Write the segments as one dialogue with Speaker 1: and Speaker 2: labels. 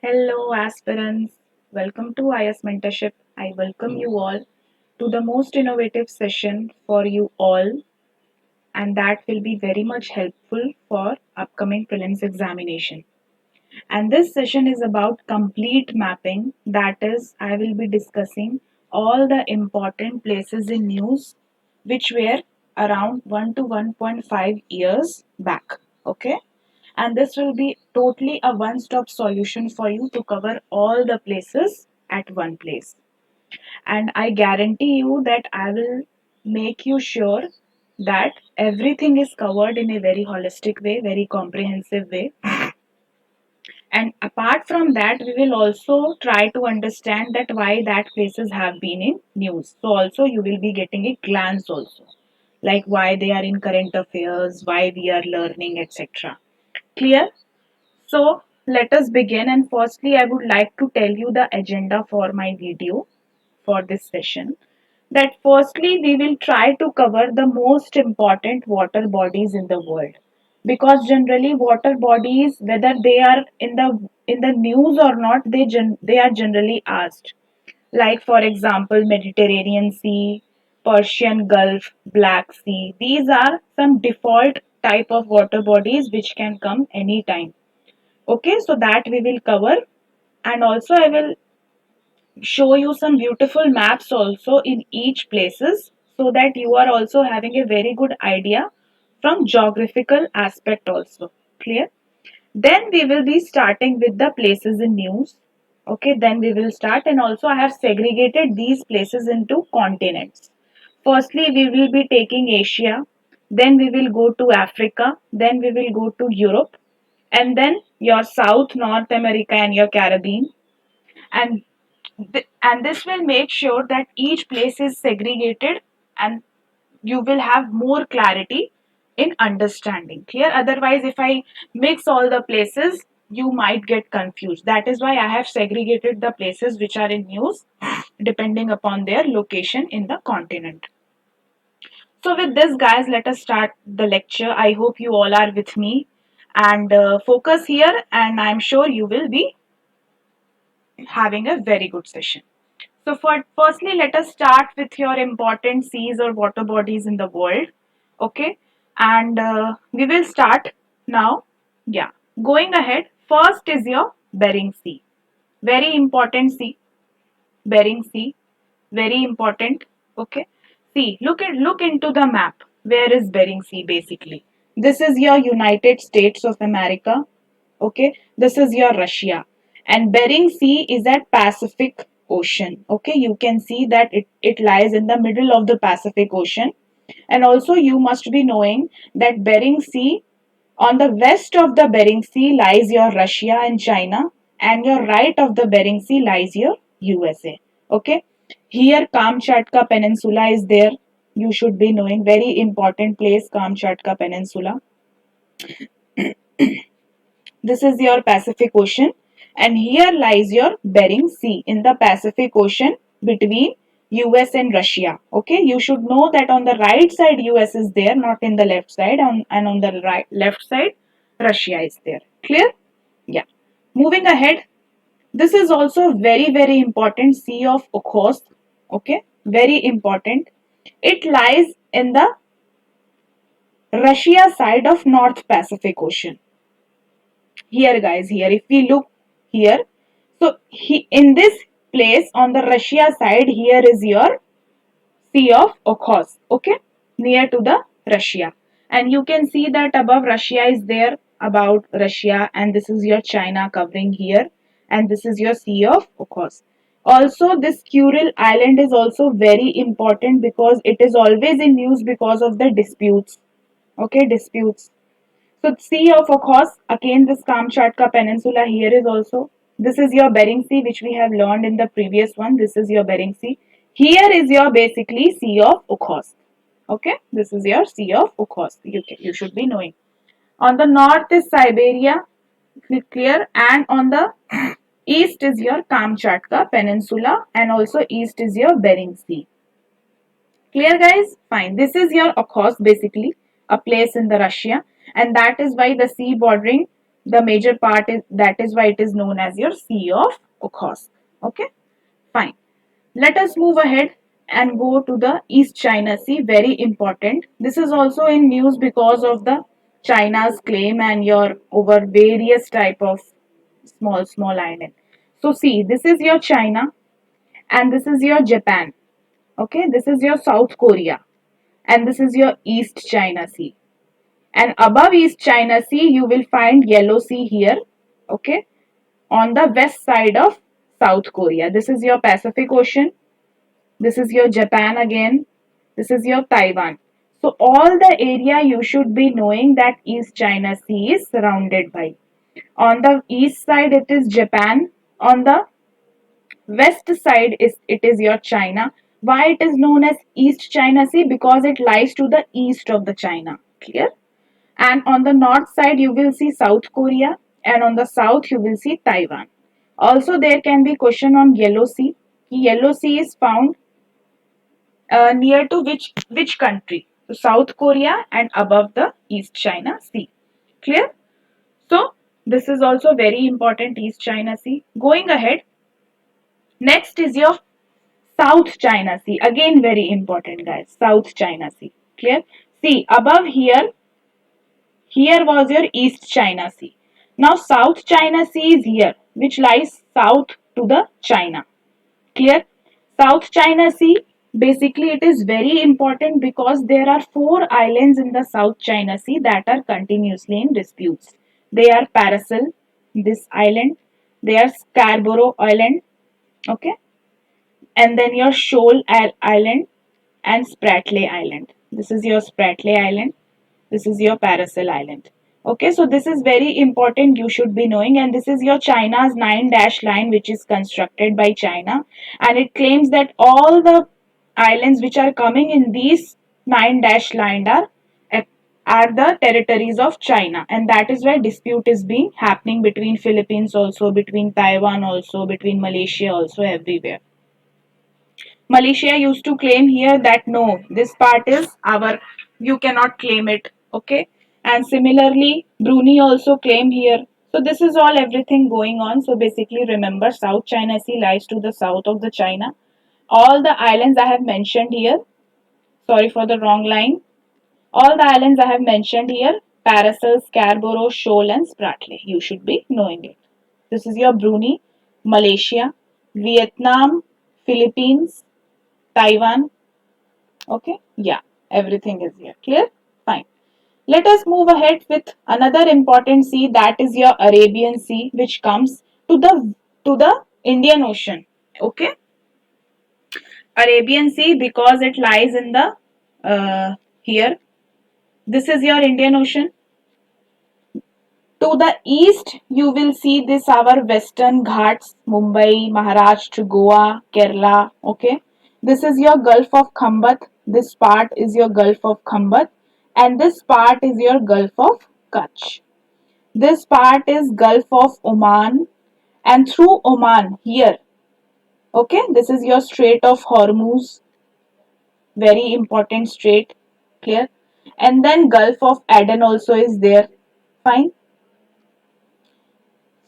Speaker 1: Hello, aspirants. Welcome to IAS Mentorship. I welcome you all to the most innovative session for you all, and that will be very much helpful for upcoming prelims examination. And this session is about complete mapping. That is, I will be discussing all the important places in news which were around 1 to 1.5 years back. Okay, and this will be totally a one stop solution for you to cover all the places at one place. And I guarantee you that I will make you sure that everything is covered in a very holistic way, very comprehensive way. And apart from that, we will also try to understand that why that places have been in news. So also you will be getting a glance also, like why they are in current affairs, why we are learning, etc. Clear? So let us begin, and firstly I would like to tell you the agenda for my video for this session. That firstly we will try to cover the most important water bodies in the world, because generally water bodies, whether they are in the news or not, they are generally asked. Like for example, Mediterranean Sea, Persian Gulf, Black Sea. These are some default type of water bodies which can come anytime. Okay, so that we will cover, and also I will show you some beautiful maps also in each places, so that you are also having a very good idea from geographical aspect also. Clear? Then we will be starting with the places in news. Okay, then we will start, and also I have segregated these places into continents. Firstly we will be taking Asia, then we will go to Africa, then we will go to Europe, and then your South, North America, and your Caribbean. And and this will make sure that each place is segregated, and you will have more clarity in understanding. Clear? Otherwise, if I mix all the places, you might get confused. That is why I have segregated the places which are in news depending upon their location in the continent. So with this, guys, let us start the lecture. I hope you all are with me, and focus here, and I'm sure you will be having a very good session. So firstly, let us start with your important seas or water bodies in the world. Okay, and we will start now. Yeah, going ahead. First is your Bering Sea. Very important sea. Bering Sea. Very important. Okay. See, look into the map. Where is Bering Sea basically? This is your United States of America. Okay, this is your Russia, and Bering Sea is at Pacific Ocean. Okay, you can see that it lies in the middle of the Pacific Ocean. And also you must be knowing that Bering Sea, on the west of the Bering Sea lies your Russia and China, and your right of the Bering Sea lies your USA. Okay, here Kamchatka Peninsula is there. You should be knowing, very important place, Kamchatka Peninsula. This is your Pacific Ocean, and here lies your Bering Sea in the Pacific Ocean between US and Russia. Okay, you should know that on the right side US is there, not in the left side, and on the left side Russia is there. Clear? Yeah. Moving ahead, this is also very important, Sea of Okhotsk. Okay, very important. It lies in the Russia side of North Pacific Ocean. Here guys, here if we look here, so in this place on the Russia side, here is your Sea of Okhotsk. Okay, near to the Russia, and you can see that above Russia is there, about Russia, and this is your China covering here, and this is your Sea of Okhotsk. Also, this Kuril island is also very important because it is always in news because of the disputes. Okay, disputes. So Sea of Okhotsk, again this Kamchatka Peninsula here is also. This is your Bering Sea, which we have learned in the previous one. This is your Bering Sea. Here is your basically Sea of Okhotsk. Okay, this is your Sea of Okhotsk. You should be knowing. On the north is Siberia, clear, and on the east is your Kamchatka Peninsula, and also east is your Bering Sea. Clear, guys? Fine. This is your Okhotsk, basically a place in the Russia, and that is why the sea bordering the major part is, that is why it is known as your Sea of Okhotsk. Okay, fine. Let us move ahead and go to the East China Sea. Very important. This is also in news because of the China's claim and your over various type of small island. So see, this is your China and this is your Japan. Okay, this is your South Korea and this is your East China Sea. And above East China Sea, you will find Yellow Sea here. Okay, on the west side of South Korea. This is your Pacific Ocean. This is your Japan again. This is your Taiwan. So all the area you should be knowing that East China Sea is surrounded by. On the east side it is Japan. On the west side is it is your China. Why it is known as East China Sea? Because it lies to the east of the China. Clear? And on the north side you will see South Korea and on the south you will see Taiwan. Also there can be question on Yellow Sea. Yellow Sea is found near to which country? So South Korea and above the East China Sea. Clear? So this is also very important, East China Sea. Going ahead, next is your South China Sea. Again very important guys. South China Sea. Clear? See above here was your East China Sea. Now South China Sea is here, which lies south to the China. Clear? South China Sea, basically it is very important because there are 4 islands in the South China Sea that are continuously in disputes. They are Paracel, this island, they are Scarborough Island, okay, and then your Shoal Island and Spratly Island. This is your Spratly Island. This is your Paracel Island. Okay, so this is very important. You should be knowing, and this is your China's 9-dash line, which is constructed by China, and it claims that all the islands which are coming in these 9-dash line are the territories of China, and that is why dispute is being happening between Philippines also, between Taiwan also, between Malaysia also, everywhere. Malaysia used to claim here that no, this part is our, you cannot claim it, okay? And similarly, Brunei also claim here. So this is all everything going on. So basically remember South China Sea lies to the south of the China. All the islands I have mentioned here, sorry for the wrong line. All the islands I have mentioned here, Paracel, Scarborough, Shoal and Spratly. You should be knowing it. This is your Brunei, Malaysia, Vietnam, Philippines, Taiwan. Okay, yeah, everything is here. Clear? Fine. Let us move ahead with another important sea, that is your Arabian Sea, which comes to the Indian Ocean. Okay, Arabian Sea because it lies in the here. This is your Indian Ocean. To the east, you will see this our Western Ghats, Mumbai, Maharashtra, Goa, Kerala. Okay, this is your Gulf of Khambat. This part is your Gulf of Khambat, and this part is your Gulf of Kutch. This part is Gulf of Oman, and through Oman here. Okay, this is your Strait of Hormuz, very important strait. Clear? And then Gulf of Aden also is there. Fine.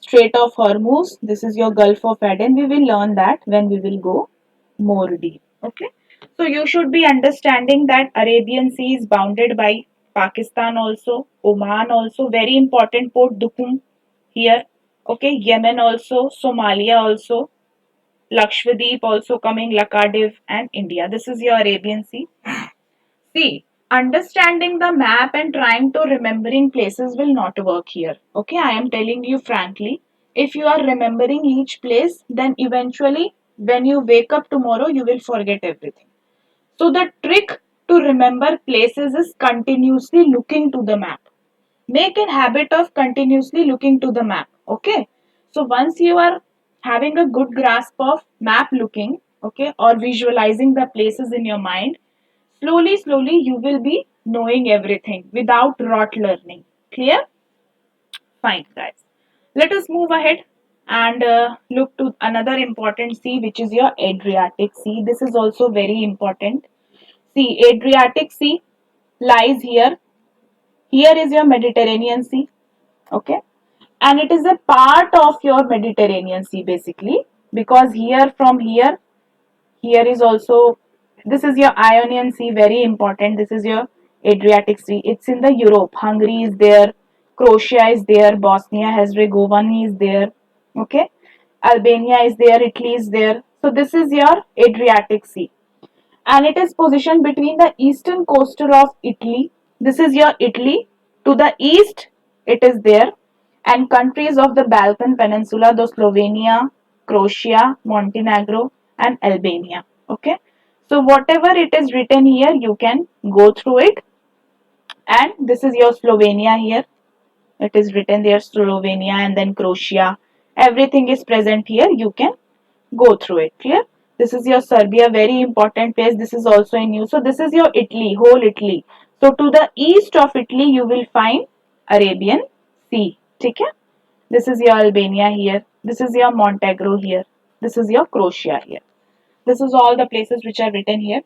Speaker 1: Strait of Hormuz, this is your Gulf of Aden. We will learn that when we will go more deep. Okay. So you should be understanding that Arabian Sea is bounded by Pakistan also, Oman also, very important port Duqm here. Okay, Yemen also, Somalia also, Lakshadweep also coming, Lakadiv and India. This is your Arabian Sea. See, understanding the map and trying to remembering places will not work here. Okay, I am telling you frankly. If you are remembering each place, then eventually when you wake up tomorrow, you will forget everything. So the trick to remember places is continuously looking to the map. Make a habit of continuously looking to the map. Okay. So once you are having a good grasp of map looking, okay, or visualizing the places in your mind, slowly you will be knowing everything without rote learning. Clear? Fine, guys. Let us move ahead and look to another important sea, which is your Adriatic Sea. This is also very important. See, Adriatic Sea lies here. Here is your Mediterranean Sea. Okay. and it is a part of your Mediterranean Sea basically, because here is also, this is your Ionian Sea, very important. This is your Adriatic Sea. It's in the Europe. Hungary is there, Croatia is there, Bosnia Herzegovina is there, okay, Albania is there, Italy is there. So this is your Adriatic Sea, and it is positioned between the eastern coastal of Italy. This is your Italy. To the east, it is there, and countries of the Balkan Peninsula, the Slovenia, Croatia, Montenegro, and Albania. Okay, so whatever it is written here, you can go through it. And this is your Slovenia here. It is written there Slovenia and then Croatia. Everything is present here. You can go through it. Clear? This is your Serbia, very important place. This is also in use. So this is your Italy, whole Italy. So to the east of Italy, you will find Arabian Sea. Okay? This is your Albania here. This is your Montenegro here. This is your Croatia here. This is all the places which are written here.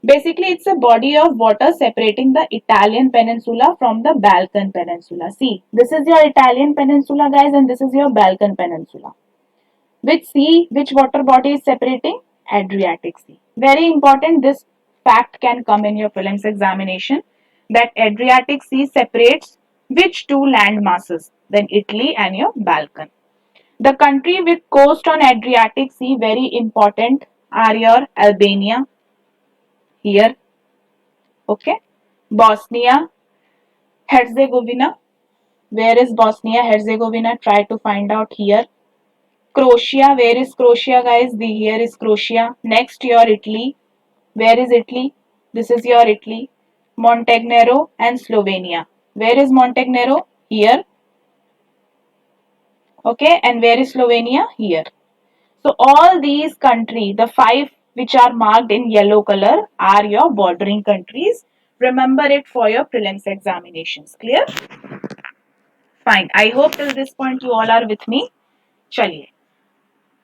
Speaker 1: Basically, it's a body of water separating the Italian peninsula from the Balkan peninsula. See, this is your Italian peninsula, guys, and this is your Balkan peninsula. Which water body is separating? Adriatic Sea. Very important, this fact can come in your prelims examination, that Adriatic Sea separates which two land masses? Then Italy and your Balkan. The country with coast on Adriatic Sea, very important, are your Albania here, okay, Bosnia Herzegovina. Where is Bosnia Herzegovina? Try to find out here. Croatia, where is Croatia, guys? Here is Croatia. Next, your Italy. Where is Italy? This is your Italy. Montenegro and Slovenia. Where is Montenegro? Here. Okay, and where is Slovenia? Here. So all these countries, the five which are marked in yellow color, are your bordering countries. Remember it for your prelims examinations. Clear? Fine. I hope till this point you all are with me. Chaliye.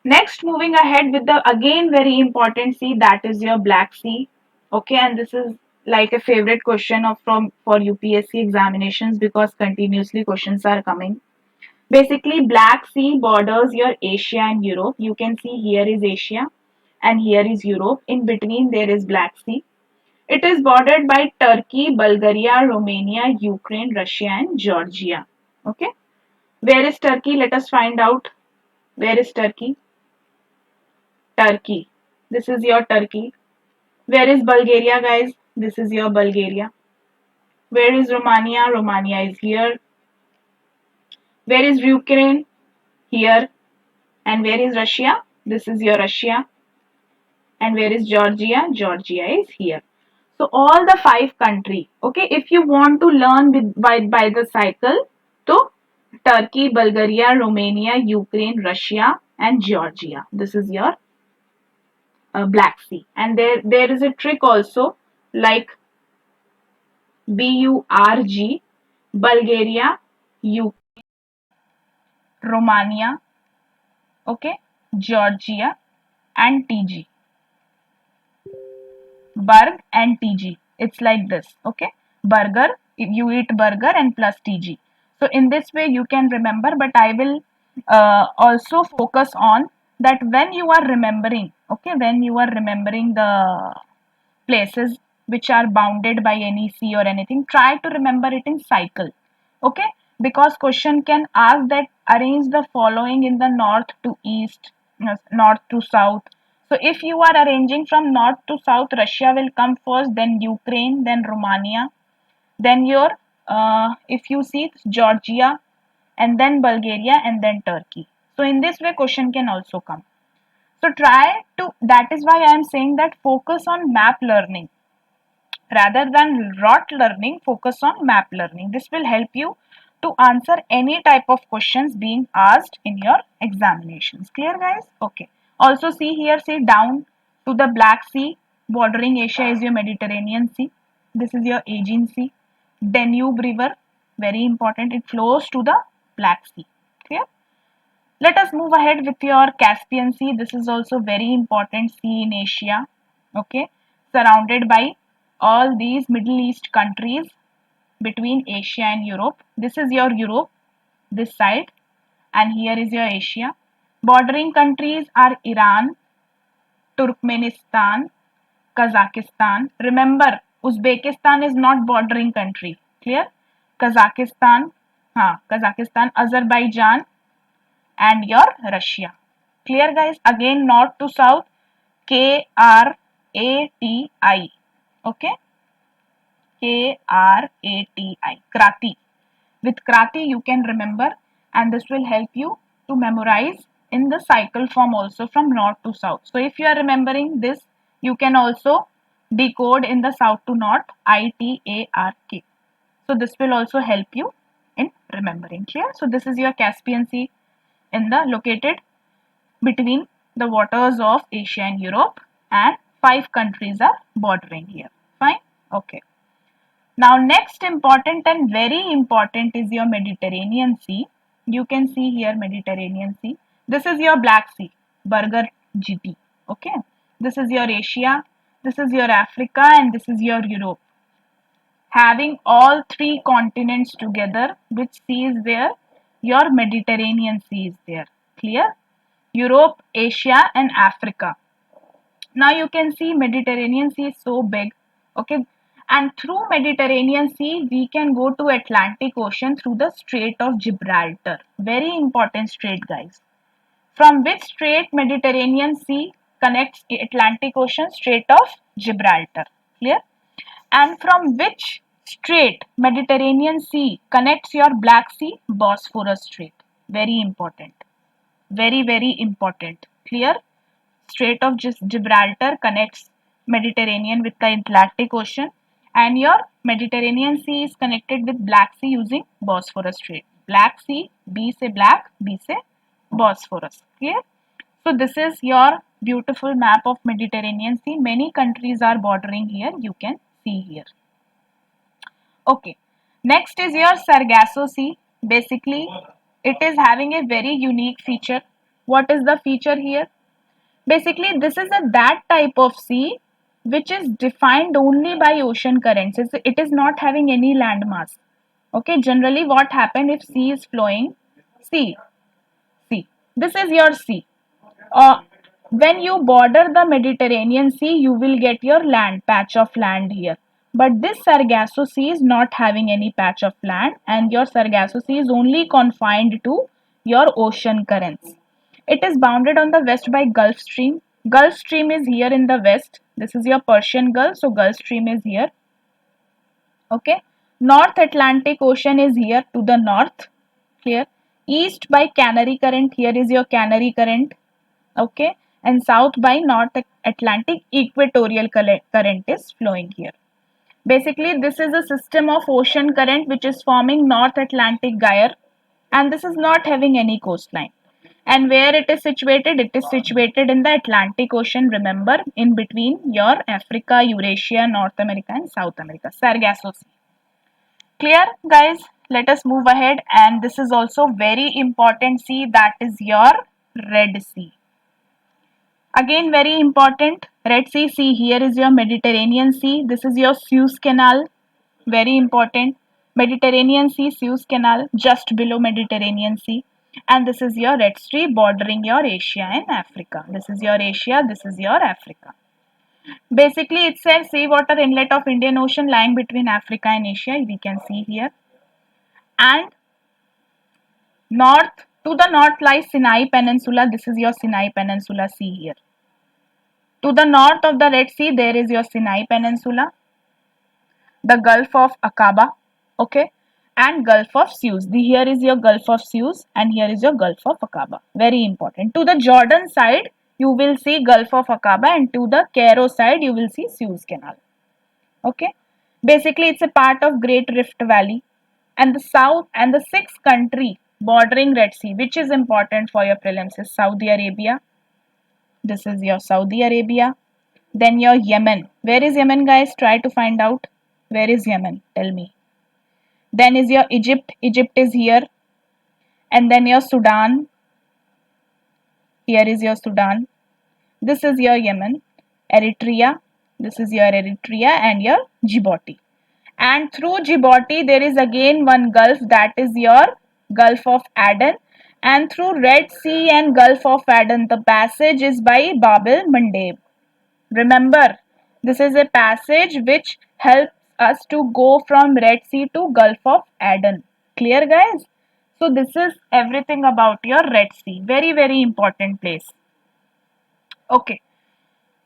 Speaker 1: Next, moving ahead with the again very important sea, that is your Black Sea. Okay, and this is like a favorite question of from for UPSC examinations because continuously questions are coming. Basically, Black Sea borders your Asia and Europe. You can see here is Asia and here is Europe. In between there is Black Sea. It is bordered by Turkey, Bulgaria, Romania, Ukraine, Russia, and Georgia. Okay, where is Turkey? Let us find out. Where is Turkey? Turkey. This is your Turkey. Where is Bulgaria, guys? This is your Bulgaria. Where is Romania? Romania is here. Where is Ukraine? Here. And where is Russia? This is your Russia. And where is Georgia? Georgia is here. So all the five countries. Okay, if you want to learn by the cycle, so Turkey, Bulgaria, Romania, Ukraine, Russia, and Georgia. This is your Black Sea. And there is a trick also, like BURG, Bulgaria, Romania, okay, Georgia, and TG. Burg and TG. It's like this, okay. Burger, you eat burger and plus TG. So in this way you can remember, but I will also focus on that when you are remembering, okay, when you are remembering the places which are bounded by any sea or anything, try to remember it in cycle, okay, because question can ask that arrange the following in the north to east, north to south. So if you are arranging from north to south, Russia will come first, then Ukraine, then Romania, then your if you see Georgia, and then Bulgaria, and then Turkey. So in this way question can also come. So try to, that is why I am saying that focus on map learning rather than rote learning. Focus on map learning. This will help you to answer any type of questions being asked in your examinations. Clear, guys? Okay, also see here, see down to the Black Sea bordering Asia is your Mediterranean Sea. This is your Aegean Sea. Danube River, very important, it flows to the Black Sea. Clear? Let us move ahead with your Caspian Sea. This is also very important sea in Asia. Okay, surrounded by all these Middle East countries between Asia and Europe. This is your Europe, this side. and here is your Asia. Bordering countries are Iran, Turkmenistan, Kazakhstan. Remember, Uzbekistan is not bordering country. Clear? Kazakhstan, Kazakhstan, Azerbaijan, and your Russia. Clear, guys? Again, north to south, Krati. Okay, Krati. Krati. With Krati, you can remember, and this will help you to memorize in the cycle form also from north to south. So, if you are remembering this, you can also decode in the south to north, ITARK. So, this will also help you in remembering. Clear? So, this is your Caspian Sea in the located between the waters of Asia and Europe, and 5 countries are bordering here. Fine? Okay. Now, next important and very important is your Mediterranean Sea. You can see here Mediterranean Sea. This is your Black Sea, Burger GT. Okay. This is your Asia, this is your Africa, and this is your Europe. Having all 3 continents together, which sea is there? Your Mediterranean Sea is there. Clear? Europe, Asia, and Africa. Now you can see Mediterranean Sea is so big. Okay, and through Mediterranean Sea we can go to Atlantic Ocean through the Strait of Gibraltar. Very important strait, guys. From which strait Mediterranean Sea connects Atlantic Ocean? Strait of Gibraltar. Clear? And from which strait Mediterranean Sea connects your Black Sea? Bosphorus Strait. Very important. Very, very important. Clear? Strait of Gibraltar connects Mediterranean with the Atlantic Ocean, and your Mediterranean Sea is connected with Black Sea using Bosphorus Strait. Black Sea, B say black, B say Bosphorus. Clear? So this is your beautiful map of Mediterranean Sea. Many countries are bordering here. You can see here. Okay. Next is your Sargasso Sea. Basically, it is having a very unique feature. What is the feature here? Basically, this is that type of sea which is defined only by ocean currents. It is not having any land mass. Okay, generally what happens if sea is flowing? See, see, this is your sea. Uh, when you border the Mediterranean Sea, you will get your land, patch of land here. But this Sargasso Sea is not having any patch of land, and your Sargasso Sea is only confined to your ocean currents. It is bounded on the west by Gulf Stream. Gulf Stream is here in the west. This is your Persian Gulf, so Gulf Stream is here. Okay. North Atlantic Ocean is here to the north. Clear? East by Canary Current. Here is your Canary Current. Okay, and south by North Atlantic Equatorial Current is flowing here. Basically, this is a system of ocean current which is forming North Atlantic gyre, and this is not having any coastline. And where it is situated? It is situated in the Atlantic Ocean. Remember, in between your Africa, Eurasia, North America, and South America. Sargasso Sea. Clear, guys? Let us move ahead, and this is also very important sea, that is your Red Sea. Again, very important, Red Sea. See, here is your Mediterranean Sea. This is your Suez Canal. Very important. Mediterranean Sea, Suez Canal, just below Mediterranean Sea. And this is your Red Sea bordering your Asia and Africa. This is your Asia, this is your Africa. Basically, it says seawater inlet of Indian Ocean lying between Africa and Asia. We can see here. And north, to the north lies Sinai Peninsula. This is your Sinai Peninsula. See here. To the north of the Red Sea, there is your Sinai Peninsula, the Gulf of Aqaba, okay, and Gulf of Suez. Here is your Gulf of Suez, and here is your Gulf of Aqaba. Very important. To the Jordan side, you will see Gulf of Aqaba, and to the Cairo side, you will see Suez Canal. Okay. Basically, it's a part of Great Rift Valley, and the south and the sixth country bordering Red Sea, which is important for your prelims, is Saudi Arabia. This is your Saudi Arabia. Then your Yemen. Where is Yemen, guys? Try to find out. Where is Yemen? Tell me. Then is your Egypt. Egypt is here. And then your Sudan. Here is your Sudan. This is your Yemen. Eritrea. This is your Eritrea and your Djibouti. And through Djibouti, there is again one Gulf, that is your Gulf of Aden. And through Red Sea and Gulf of Aden. The passage is by Babel Mandeb. Remember, this is a passage which helps us to go from Red Sea to Gulf of Aden. Clear, guys? So this is everything about your Red Sea. Very, very important place. Okay.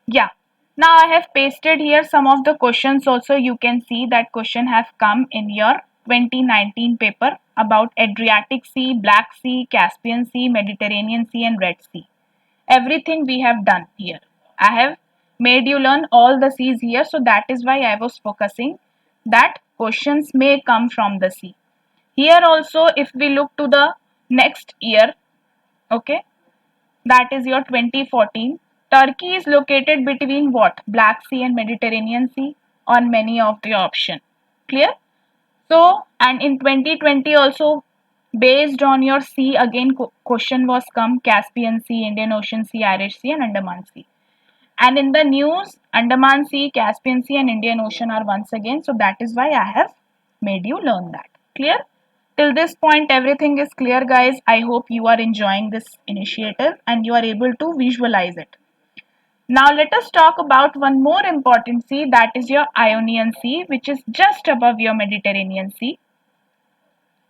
Speaker 1: Yeah. Now I have pasted here some of the questions also. You can see that question have come in your 2019 paper about Adriatic Sea, Black Sea, Caspian Sea, Mediterranean Sea and Red Sea. Everything we have done here. I have made you learn all the seas here, so that is why I was focusing that questions may come from the sea. Here also, if we look to the next year, okay, that is your 2014. Turkey is located between what? Black Sea and Mediterranean Sea on many of the option. Clear? So, and in 2020 also, based on your sea, again question was come Caspian Sea, Indian Ocean Sea, Irish Sea and Andaman Sea. And in the news, Andaman Sea, Caspian Sea and Indian Ocean are once again. So that is why I have made you learn that. Clear? Till this point, everything is clear, guys. I hope you are enjoying this initiative and you are able to visualize it. Now let us talk about one more important sea, that is your Ionian Sea, which is just above your Mediterranean Sea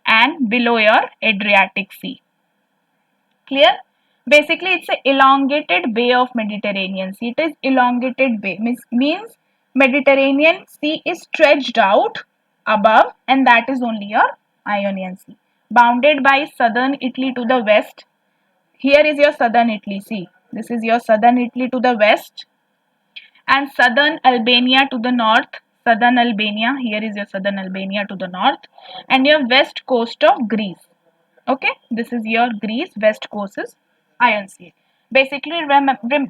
Speaker 1: and below your Adriatic Sea. Clear? Basically, it's an elongated bay of Mediterranean Sea. It is elongated bay, means Mediterranean Sea is stretched out above, and that is only your Ionian Sea. Bounded by southern Italy to the west. Here is your southern Italy. See, this is your southern Italy to the west, and southern Albania to the north. Southern Albania, here is your southern Albania to the north, and your west coast of Greece. Okay, this is your Greece, west coast is Iron Sea. Basically,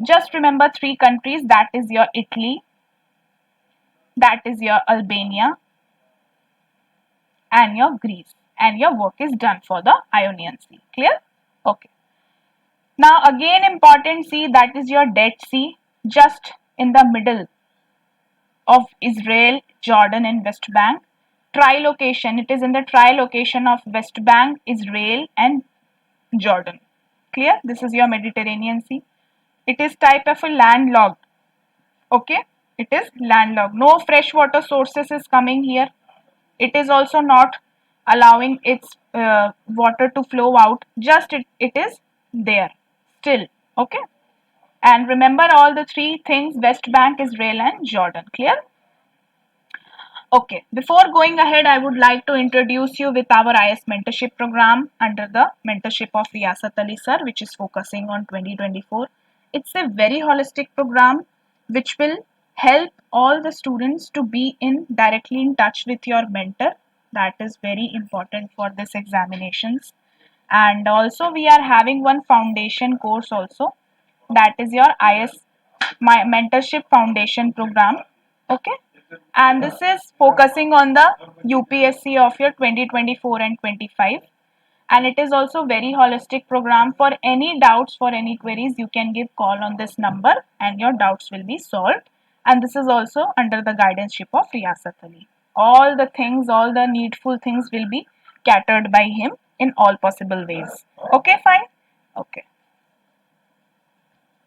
Speaker 1: just remember three countries, that is your Italy, that is your Albania, and your Greece. And your work is done for the Ionian Sea. Clear? Okay. Now again important sea, that is your Dead Sea, just in the middle of Israel, Jordan and West Bank. Tri-location, it is in the tri-location of West Bank, Israel and Jordan. Clear? This is your Mediterranean Sea. It is type of a landlocked. Okay? It is landlocked. No freshwater sources is coming here. It is also not allowing its water to flow out. Just it is there still. Okay? And remember all the three things: West Bank, Israel and Jordan. Clear? Okay, before going ahead, I would like to introduce you with our IAS Mentorship Program under the mentorship of Reyasat Ali sir, which is focusing on 2024. It's a very holistic program which will help all the students to be directly in touch with your mentor. That is very important for this examinations. And also we are having one foundation course also, that is your IAS my mentorship foundation program. Okay, and this is focusing on the UPSC of your 2024 and 25, and it is also very holistic program. For any doubts, for any queries, you can give call on this number and your doubts will be solved. And this is also under the guidance of Reyasat Ali. All the things, all the needful things will be catered by him in all possible ways. Okay, fine. Okay.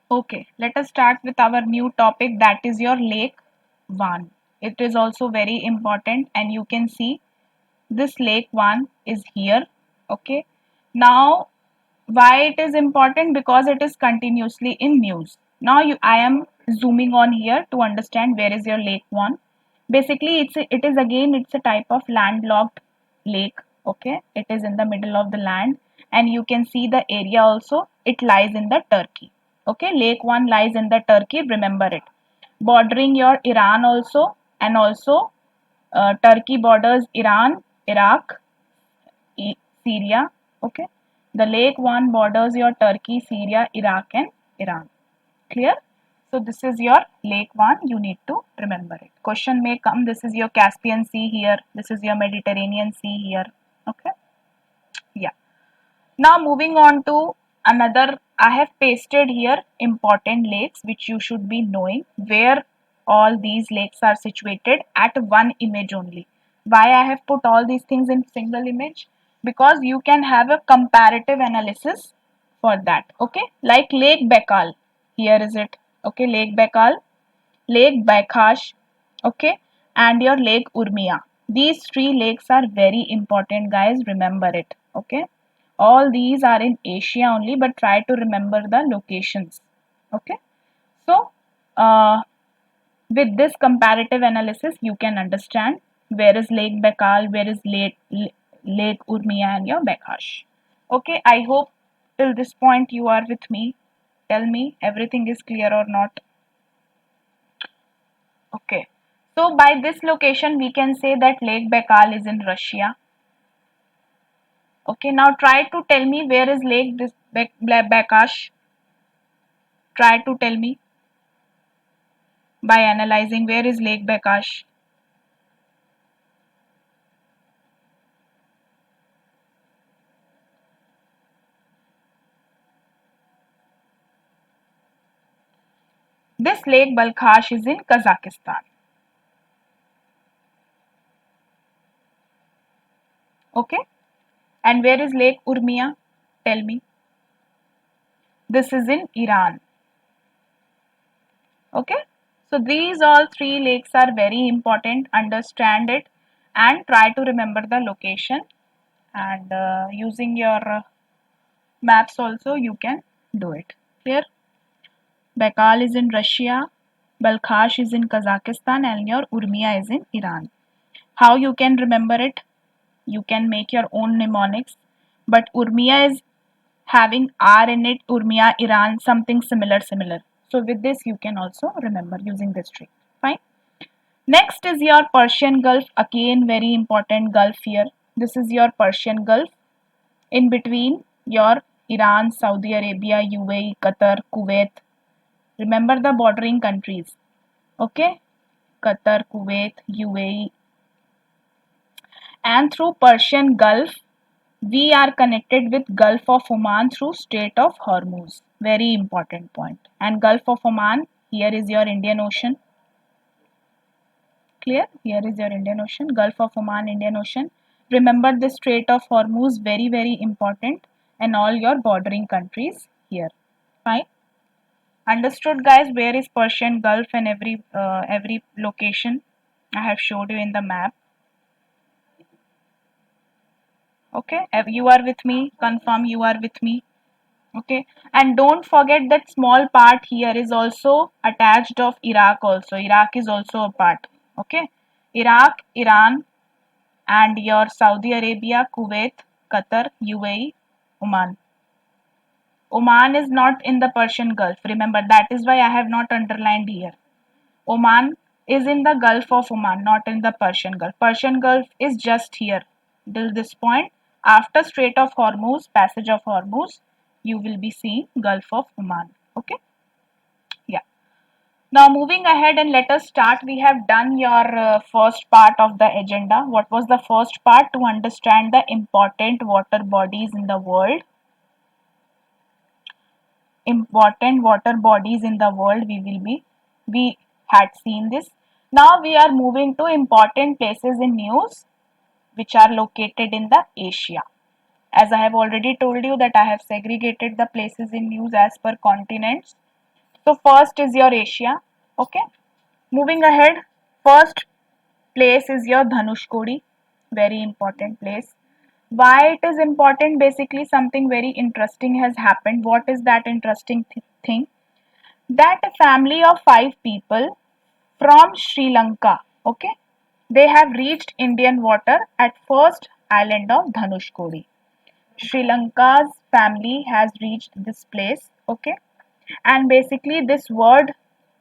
Speaker 1: Okay, let us start with our new topic, that is your Lake 1. It is also very important and you can see this Lake 1 is here. Okay, now why it is important? Because it is continuously in news. Now I am zooming on here to understand where is your Lake 1. Basically it's a type of landlocked lake. Okay, it is in the middle of the land and you can see the area also. It lies in the Turkey. Okay, Lake 1 lies in the Turkey, remember it. Bordering your Iran also, and also Turkey borders Iran, Iraq, Syria. Okay, the Lake 1 borders your Turkey, Syria, Iraq and Iran. Clear? So this is your Lake 1, you need to remember it. Question may come, this is your Caspian Sea here, this is your Mediterranean Sea here. Okay, yeah. Now moving on to another, I have pasted here important lakes which you should be knowing where all these lakes are situated at one image only. Why I have put all these things in single image? because you can have a comparative analysis for that. Okay, like Lake Baikal, here is it. Okay, Lake Baikal, Lake Baikhash, okay, and your Lake Urmia. These three lakes are very important, guys. Remember it. Okay, all these are in Asia only, but try to remember the locations. Okay, so with this comparative analysis, you can understand where is Lake Baikal, where is Lake Urmia, and your Baikhash. Okay, I hope till this point you are with me. Tell me everything is clear or not. Okay. So by this location, we can say that Lake Baikal is in Russia. Okay. Now try to tell me where is Baikash. Try to tell me by analyzing where is Lake Baikash. This Lake Balkhash is in Kazakhstan. Okay. And where is Lake Urmia? Tell me. This is in Iran. Okay. So these all three lakes are very important. Understand it and try to remember the location, and using your maps also you can do it. Here, Baikal is in Russia, Balkhash is in Kazakhstan, and your Urmia is in Iran. How you can remember it? You can make your own mnemonics, but Urmia is having R in it, Urmia, Iran, something similar. So with this you can also remember using this trick. Fine. Next is your Persian Gulf, again very important Gulf here. This is your Persian Gulf. In between your Iran, Saudi Arabia, UAE, Qatar, Kuwait. Remember the bordering countries. Okay? Qatar, Kuwait, UAE. And through Persian Gulf, we are connected with Gulf of Oman through Strait of Hormuz. Very important point. And Gulf of Oman, here is your Indian Ocean. Clear? Here is your Indian Ocean. Gulf of Oman, Indian Ocean. Remember the Strait of Hormuz, very important. And all your bordering countries here. Fine. Understood, guys? Where is Persian Gulf and every location I have showed you in the map. Okay, you are with me. Confirm you are with me. Okay, and don't forget that small part here is also attached of Iraq also. Iraq is also a part. Okay, Iraq, Iran, and your Saudi Arabia, Kuwait, Qatar, UAE, Oman. Oman is not in the Persian Gulf. Remember, that is why I have not underlined here. Oman is in the Gulf of Oman, not in the Persian Gulf. Persian Gulf is just here till this point. After Strait of Hormuz, Passage of Hormuz, you will be seeing Gulf of Oman. Okay? Yeah. Now moving ahead and let us start. We have done your first part of the agenda. What was the first part? To understand the important water bodies in the world. Important water bodies in the world we had seen this. Now we are moving to important places in news which are located in the Asia. As I have already told you that I have segregated the places in news as per continents. So first is your Asia. Okay. Moving ahead, first place is your Dhanushkodi, very important place. Why it is important? Basically, something very interesting has happened. What is that interesting thing? That a family of 5 people from Sri Lanka, okay, they have reached Indian water at first island of Dhanushkodi. Sri Lanka's family has reached this place, okay, and basically this word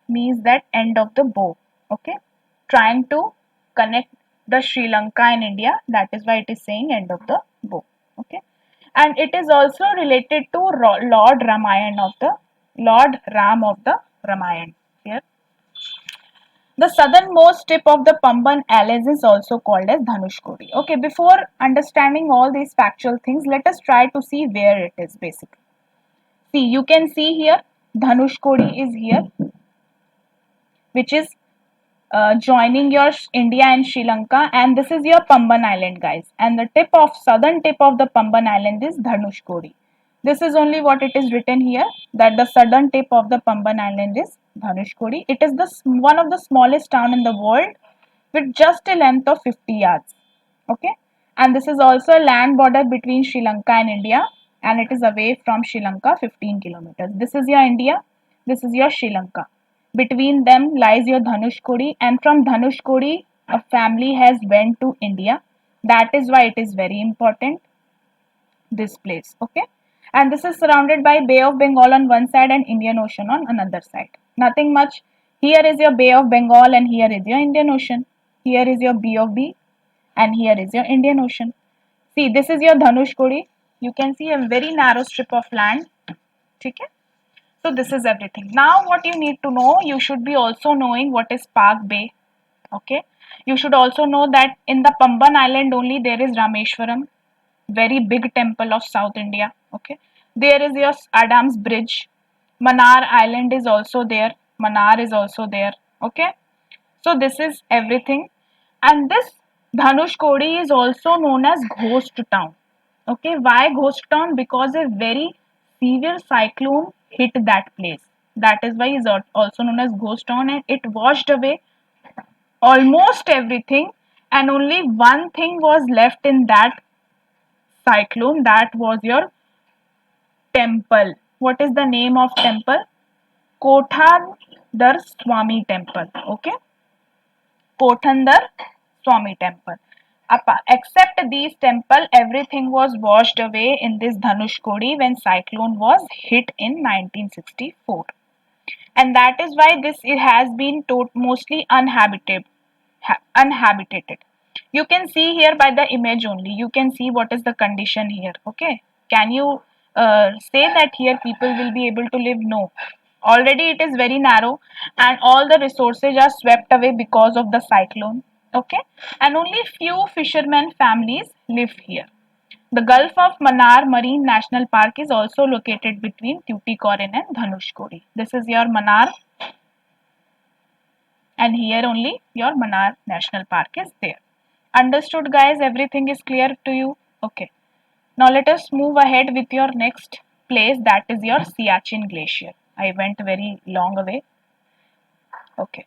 Speaker 1: means that end of the bow, okay, trying to connect the Sri Lanka and India, that is why it is saying end of the bow, okay, and it is also related to Lord Ram of the Ramayana. Here, the southernmost tip of the Pamban Islands is also called as Dhanushkodi. Okay, before understanding all these factual things, let us try to see where it is basically. See, you can see here Dhanushkodi is here, which is joining your India and Sri Lanka, and this is your Pamban Island, guys. And the southern tip of the Pamban Island is Dhanushkodi. This is only what it is written here, that the southern tip of the Pamban Island is Dhanushkodi. It is one of the smallest town in the world with just a length of 50 yards. Okay, and this is also a land border between Sri Lanka and India, and it is away from Sri Lanka 15 kilometers. This is your India, this is your Sri Lanka. Between them lies your Dhanushkodi, and from Dhanushkodi a family has went to India. That is why it is very important, this place. Okay, and this is surrounded by Bay of Bengal on one side and Indian Ocean on another side. Nothing much. Here is your Bay of Bengal and here is your Indian Ocean. Here is your B of B and here is your Indian Ocean. See, this is your Dhanushkodi. You can see a very narrow strip of land. Okay? So this is everything. Now what you need to know, you should be also knowing what is Park Bay. Okay? You should also know that in the Pamban Island only there is Rameshwaram, very big temple of South India. Okay? There is your Adams Bridge. Manar Island is also there. Manar is also there. Okay? So this is everything. And this Dhanushkodi is also known as ghost town. Okay, why ghost town? Because a very severe cyclone hit that place. That is why it is also known as ghost town, and it washed away almost everything, and only one thing was left in that cyclone. That was your temple. What is the name of temple? Kothandar Swami temple. Okay, Kothandar Swami temple. Except these temple, everything was washed away in this Dhanushkodi when cyclone was hit in 1964. And that is why this it has been mostly uninhabited. You can see here by the image only. You can see what is the condition here. Okay. Can you say that here people will be able to live? No. Already it is very narrow and all the resources are swept away because of the cyclone. Okay. And only few fishermen families live here. The Gulf of Mannar Marine National Park is also located between Tuticorin and Dhanushkodi. This is your Mannar, and here only your Mannar National Park is there. Understood, guys? Everything is clear to you? Okay. Now let us move ahead with your next place, that is your Siachen Glacier. I went very long away. Okay.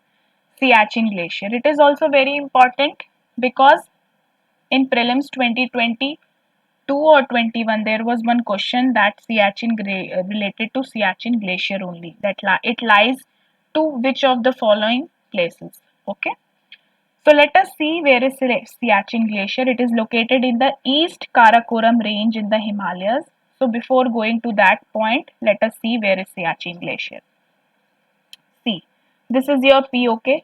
Speaker 1: Siachen Glacier. It is also very important because in prelims 2022 or 21 there was one question that related to Siachen Glacier only, that it lies to which of the following places. Okay, so let us see where is Siachen Glacier. It is located in the East Karakoram range in the Himalayas. So before going to that point, let us see where is Siachen Glacier. See, this is your POK,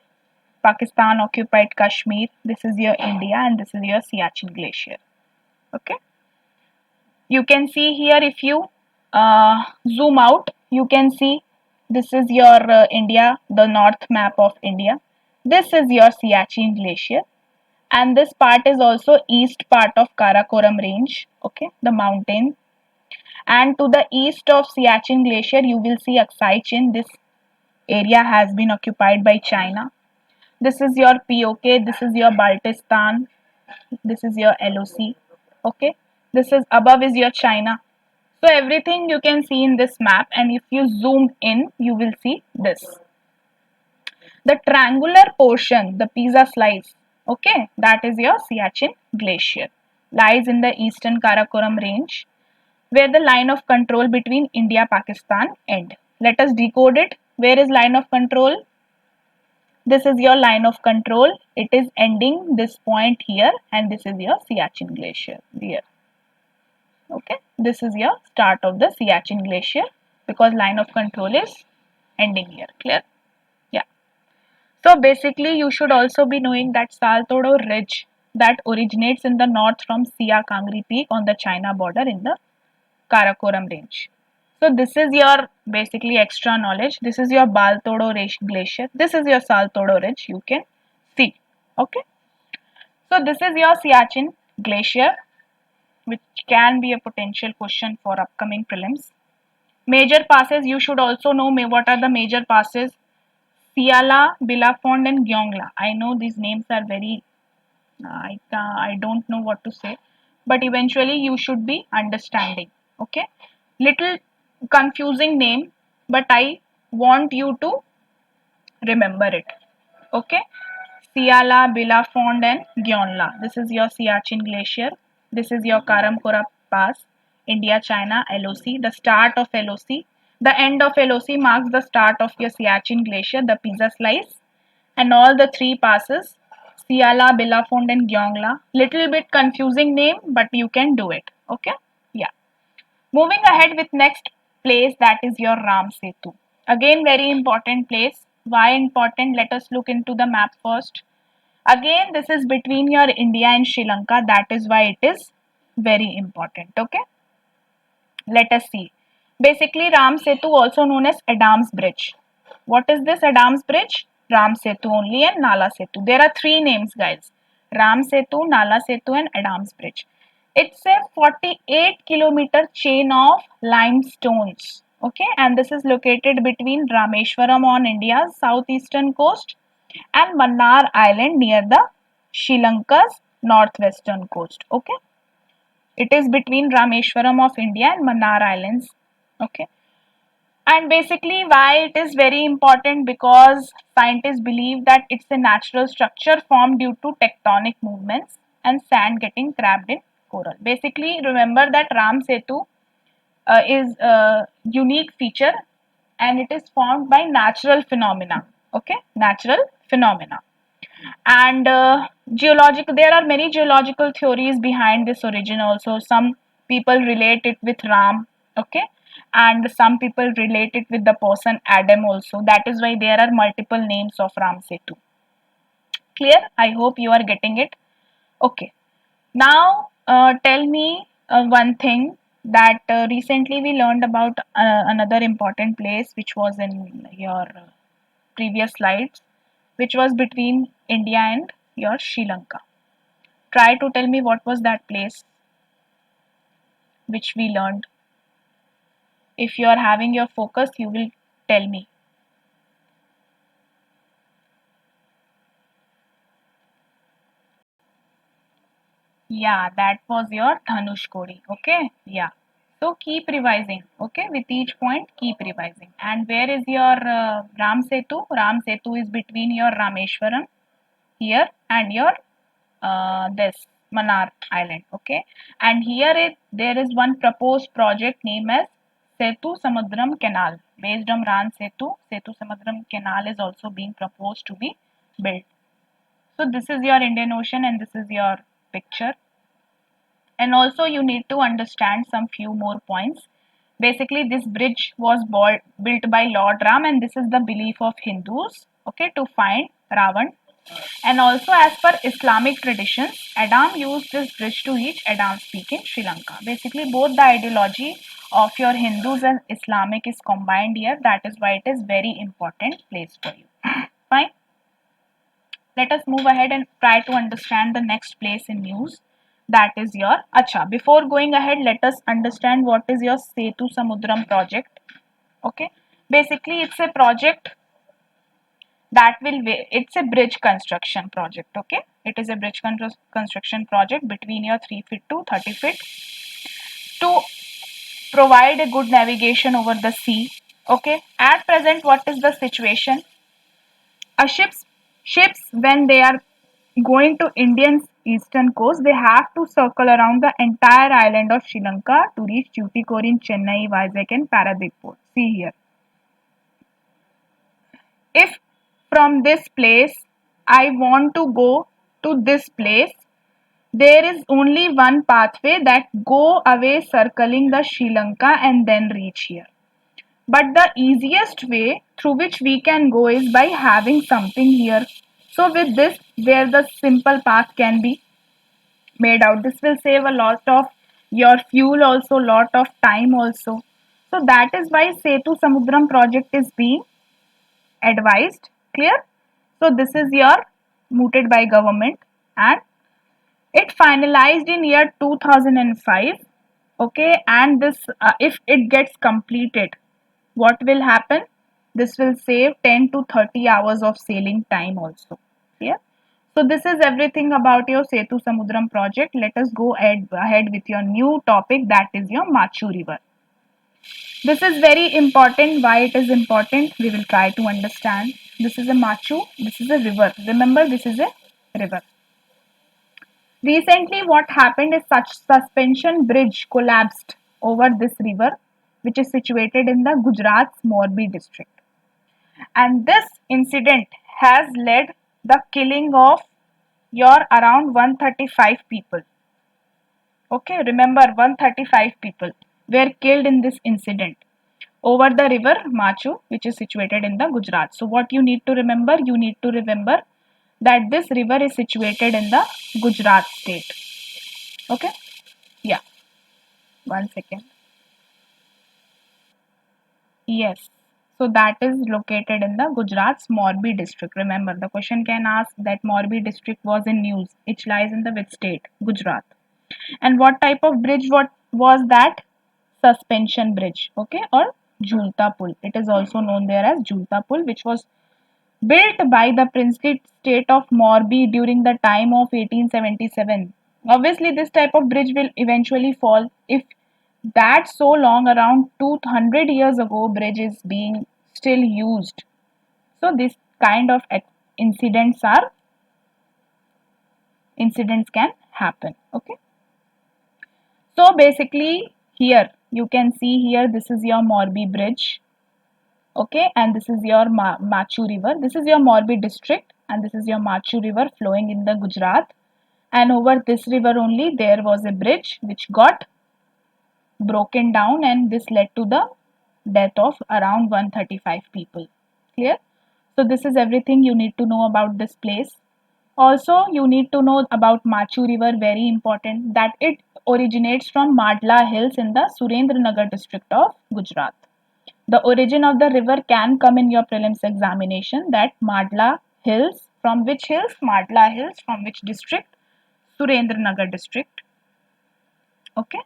Speaker 1: Pakistan occupied Kashmir. This is your India and this is your Siachen Glacier. Okay, you can see here, if you zoom out, you can see this is your India, the north map of India. This is your Siachen Glacier, and this part is also east part of Karakoram range. Okay, the mountain. And to the east of Siachen Glacier, you will see Aksai Chin. This area has been occupied by China. This is your POK. This is your Baltistan. This is your LOC. Okay, this is above is your China. So everything you can see in this map, and if you zoom in, you will see this. The triangular portion, the Pisa slice, okay, that is your Siachen Glacier, lies in the eastern Karakoram range, where the line of control between India-Pakistan end. Let us decode it. Where is line of control? This is your line of control. It is ending this point here, and this is your Siachen Glacier here. Okay, this is your start of the Siachen Glacier because line of control is ending here. Clear? Yeah. So basically you should also be knowing that Saltoro Ridge that originates in the north from Sia Kangri Peak on the China border in the Karakoram range. So this is your basically extra knowledge. This is your Baltoro Glacier. This is your Saltoro Ridge. You can see. Okay. So this is your Siachen Glacier, which can be a potential question for upcoming prelims. Major passes, you should also know what are the major passes. Siala, Bilafond, and Gyeongla. I know these names are very, I don't know what to say, but eventually you should be understanding. Okay, little confusing name, but I want you to remember it. Okay, Siala, Bilafond, and Gyeongla. This is your Siachen Glacier. This is your Karamkora Pass, India China LOC, the start of LOC. The end of LOC marks the start of your Siachen Glacier, the pizza slice, and all the three passes, Siala, Bilafond, and Gyeongla. Little bit confusing name, but you can do it. Okay? Yeah. Moving ahead with next place, that is your Ram Setu. Again, very important place. Why important? Let us look into the map first. Again, this is between your India and Sri Lanka. That is why it is very important. Okay. Let us see. Basically, Ram Setu, also known as Adam's Bridge. What is this Adam's Bridge? Ram Setu only and Nala Setu. There are three names, guys. Ram Setu, Nala Setu, and Adam's Bridge. It's a 48-kilometer chain of limestones. Okay, and this is located between Rameshwaram on India's southeastern coast and Mannar Island near the Sri Lanka's northwestern coast. Okay, it is between Rameshwaram of India and Mannar Islands. Okay, and basically why it is very important, because scientists believe that it's a natural structure formed due to tectonic movements and sand getting trapped in coral. Basically, remember that Ram Setu is a unique feature and it is formed by natural phenomena. Okay, natural phenomena. And geological, there are many geological theories behind this origin also. Some people relate it with Ram. Okay, and some people relate it with the person Adam also. That is why there are multiple names of Ram Setu. Clear? I hope you are getting it. Okay, now tell me one thing, that recently we learned about another important place which was in your previous slides, which was between India and your Sri Lanka. Try to tell me what was that place which we learned. If you are having your focus, you will tell me. Yeah, that was your Dhanush Kodi. Okay, yeah. So keep revising. Okay, with each point, keep revising. And where is your Ram Setu? Ram Setu is between your Rameshwaram here and your this Mannar Island. Okay, and here there is one proposed project named as Setu Samudram Canal. Based on Ram Setu, Setu Samudram Canal is also being proposed to be built. So this is your Indian Ocean and this is your picture. And also you need to understand some few more points. Basically, this bridge was built by Lord Ram, and this is the belief of Hindus, okay, to find Ravan. And also, as per Islamic traditions, Adam used this bridge to reach Adam's Peak in Sri Lanka. Basically, both the ideology of your Hindus and Islamic is combined here. That is why it is very important place for you. Fine. Let us move ahead and try to understand the next place in news. That is your Acha. Before going ahead, let us understand what is your Setu Samudram project. Okay. Basically, it's a project that will it's a bridge construction project. Okay, it is a bridge construction project between your 3 feet to 30 feet to provide a good navigation over the sea. Okay, at present, what is the situation? A ships when they are going to Indian eastern coast, they have to circle around the entire island of Sri Lanka to reach Tuticorin, Chennai, Vizag, and Paradip port. See here. If from this place I want to go to this place, there is only one pathway, that go away circling the Sri Lanka and then reach here. But the easiest way through which we can go is by having something here. So with this, where the simple path can be made out, this will save a lot of your fuel also, lot of time also. So that is why Setu Samudram project is being advised. Clear? So this is your mooted by government, and it finalized in year 2005. Okay, and this if it gets completed, what will happen? This will save 10 to 30 hours of sailing time also. Clear? So this is everything about your Setu Samudram project. Let us go ahead with your new topic, that is your Machu River. This is very important. Why it is important? We will try to understand. This is a Machu. This is a river. Remember, this is a river. Recently, what happened is such suspension bridge collapsed over this river, which is situated in the Gujarat's Morbi district. And this incident has led the killing of your around 135 people. Okay, remember 135 people were killed in this incident over the river Machu, which is situated in the Gujarat. So what you need to remember? You need to remember that this river is situated in the Gujarat state. Okay, yeah, one second. Yes. So that is located in the Gujarat's Morbi district. Remember, the question can ask that Morbi district was in news. It lies in the which state? Gujarat. And what type of bridge what was that? Suspension bridge, okay, or Jhulta Pul. It is also known there as Jhulta Pul, which was built by the princely state of Morbi during the time of 1877. Obviously, this type of bridge will eventually fall if that so long around 200 years ago bridge is being still used. So this kind of incidents can happen. Okay. So basically here you can see here this is your Morbi bridge. Okay, and this is your Machu river. This is your Morbi district and this is your Machu river flowing in the Gujarat. And over this river only there was a bridge which got broken down and this led to the death of around 135 people. Clear? So this is everything you need to know about this place. Also, you need to know about Machu River, very important, that it originates from Madla Hills in the Surendranagar district of Gujarat. The origin of the river can come in your prelims examination, that Madla Hills, from which hills? Madla Hills, from which district? Surendranagar district. Okay.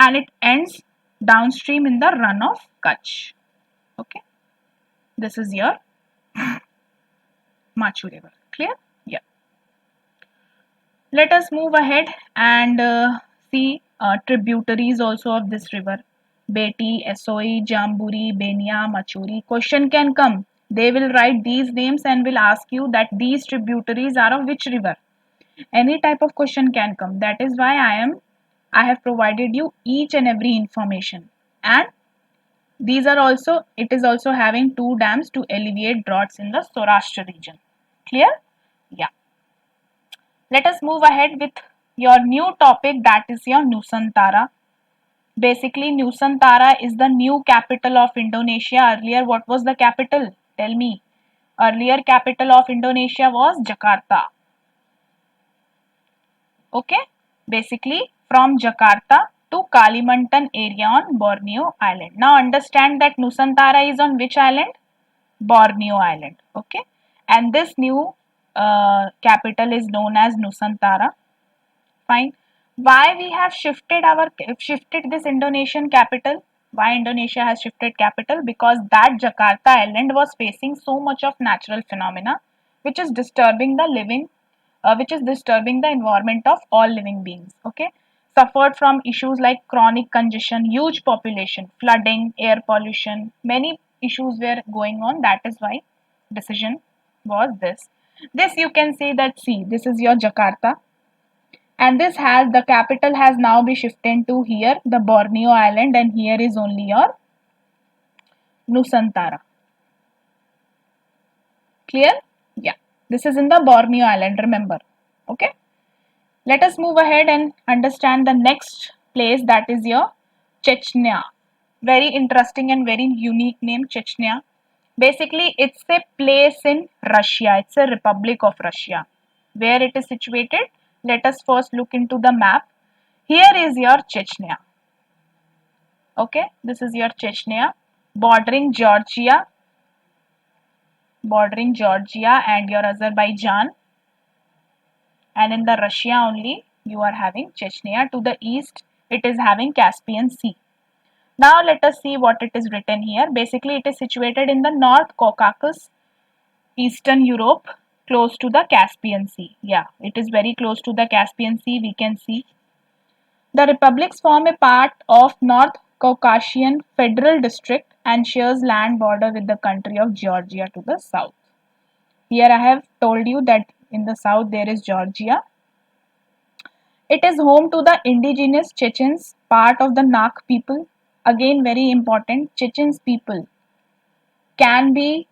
Speaker 1: And it ends downstream in the run of Kutch. Okay. This is your Machu River. Clear? Yeah. Let us move ahead and see tributaries also of this river. Beti, Esoi, Jamburi, Benia, Machuri. Question can come. They will write these names and will ask you that these tributaries are of which river. Any type of question can come. That is why I have provided you each and every information. And these are also, it is also having two dams to alleviate droughts in the Saurashtra region. Clear? Yeah. Let us move ahead with your new topic, that is your Nusantara. Basically, Nusantara is the new capital of Indonesia. Earlier, what was the capital? Tell me. Earlier capital of Indonesia was Jakarta. Okay. Basically, from Jakarta to Kalimantan area on Borneo Island. Now understand that Nusantara is on which island? Borneo Island. Okay. And this new capital is known as Nusantara. Fine. Why we have shifted this Indonesian capital? Why Indonesia has shifted capital? Because that Jakarta island was facing so much of natural phenomena which is disturbing the environment of all living beings. Okay. Suffered from issues like chronic congestion, huge population, flooding, air pollution, many issues were going on. That is why decision was this. This you can say that, see, this is your Jakarta, and this has, the capital has now been shifted to here, the Borneo island, and here is only your Nusantara. Clear? Yeah. This is in the Borneo island, remember. Okay. Let us move ahead and understand the next place, that is your Chechnya. Very interesting and very unique name, Chechnya. Basically, it's a place in Russia. It's a republic of Russia. Where it is situated? Let us first look into the map. Here is your Chechnya. Okay, this is your Chechnya, bordering Georgia and your Azerbaijan, and in the Russia only you are having Chechnya. To the east it is having Caspian Sea. Now let us see what it is written here. Basically, it is situated in the North Caucasus, Eastern Europe, close to the Caspian Sea. Yeah, it is very close to the Caspian Sea, we can see. The republics form a part of North Caucasian Federal District and shares land border with the country of Georgia to the south. Here I have told you that in the south there is Georgia. It is home to the indigenous Chechens, part of the Nak people. Again, very important, Chechens people can be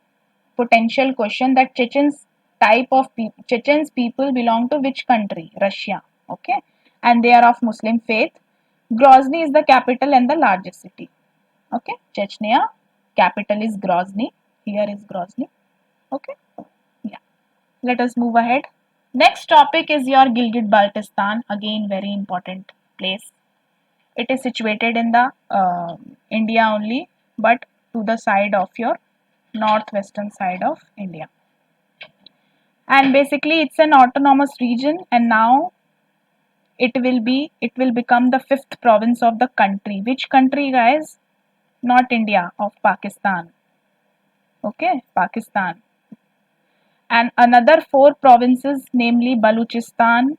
Speaker 1: potential question that Chechens people belong to which country? Russia. Okay, and they are of Muslim faith. Grozny is the capital and the largest city. Okay, Chechnya, capital is Grozny. Here is Grozny. Okay, yeah. Let us move ahead. Next topic is your Gilgit-Baltistan. Again, very important place. It is situated in the India only, but to the side of your northwestern side of India. And basically, it's an autonomous region, and now it will become the fifth province of the country. Which country, guys? Not India, of Pakistan. Okay, Pakistan. And another four provinces, namely Baluchistan,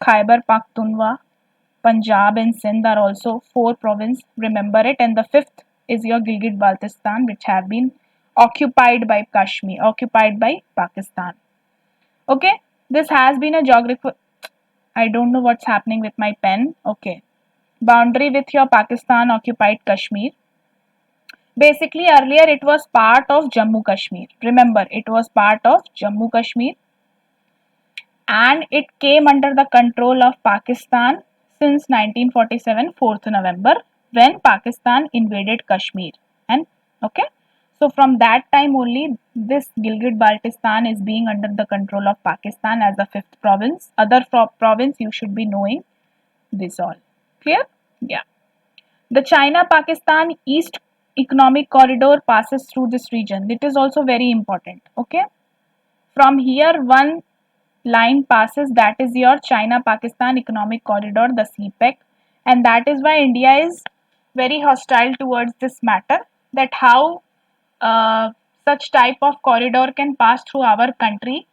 Speaker 1: Khyber Pakhtunkhwa, Punjab and Sindh are also four provinces. Remember it. And the fifth is your Gilgit-Baltistan, which have been occupied by Kashmir, occupied by Pakistan. Okay, this has been a geographical. I don't know what's happening with my pen. Okay, boundary with your Pakistan occupied Kashmir. Basically, earlier it was part of Jammu Kashmir. Remember, it was part of Jammu Kashmir and it came under the control of Pakistan since 1947, 4th November, when Pakistan invaded Kashmir. And okay, so from that time only, this Gilgit-Baltistan is being under the control of Pakistan as the fifth province. Other province you should be knowing this all. Clear? Yeah. The China-Pakistan East Economic Corridor passes through this region. It is also very important. Okay. From here, one line passes, that is your China-Pakistan Economic Corridor, the CPEC, and that is why India is very hostile towards this matter, that how such type of corridor can pass through our country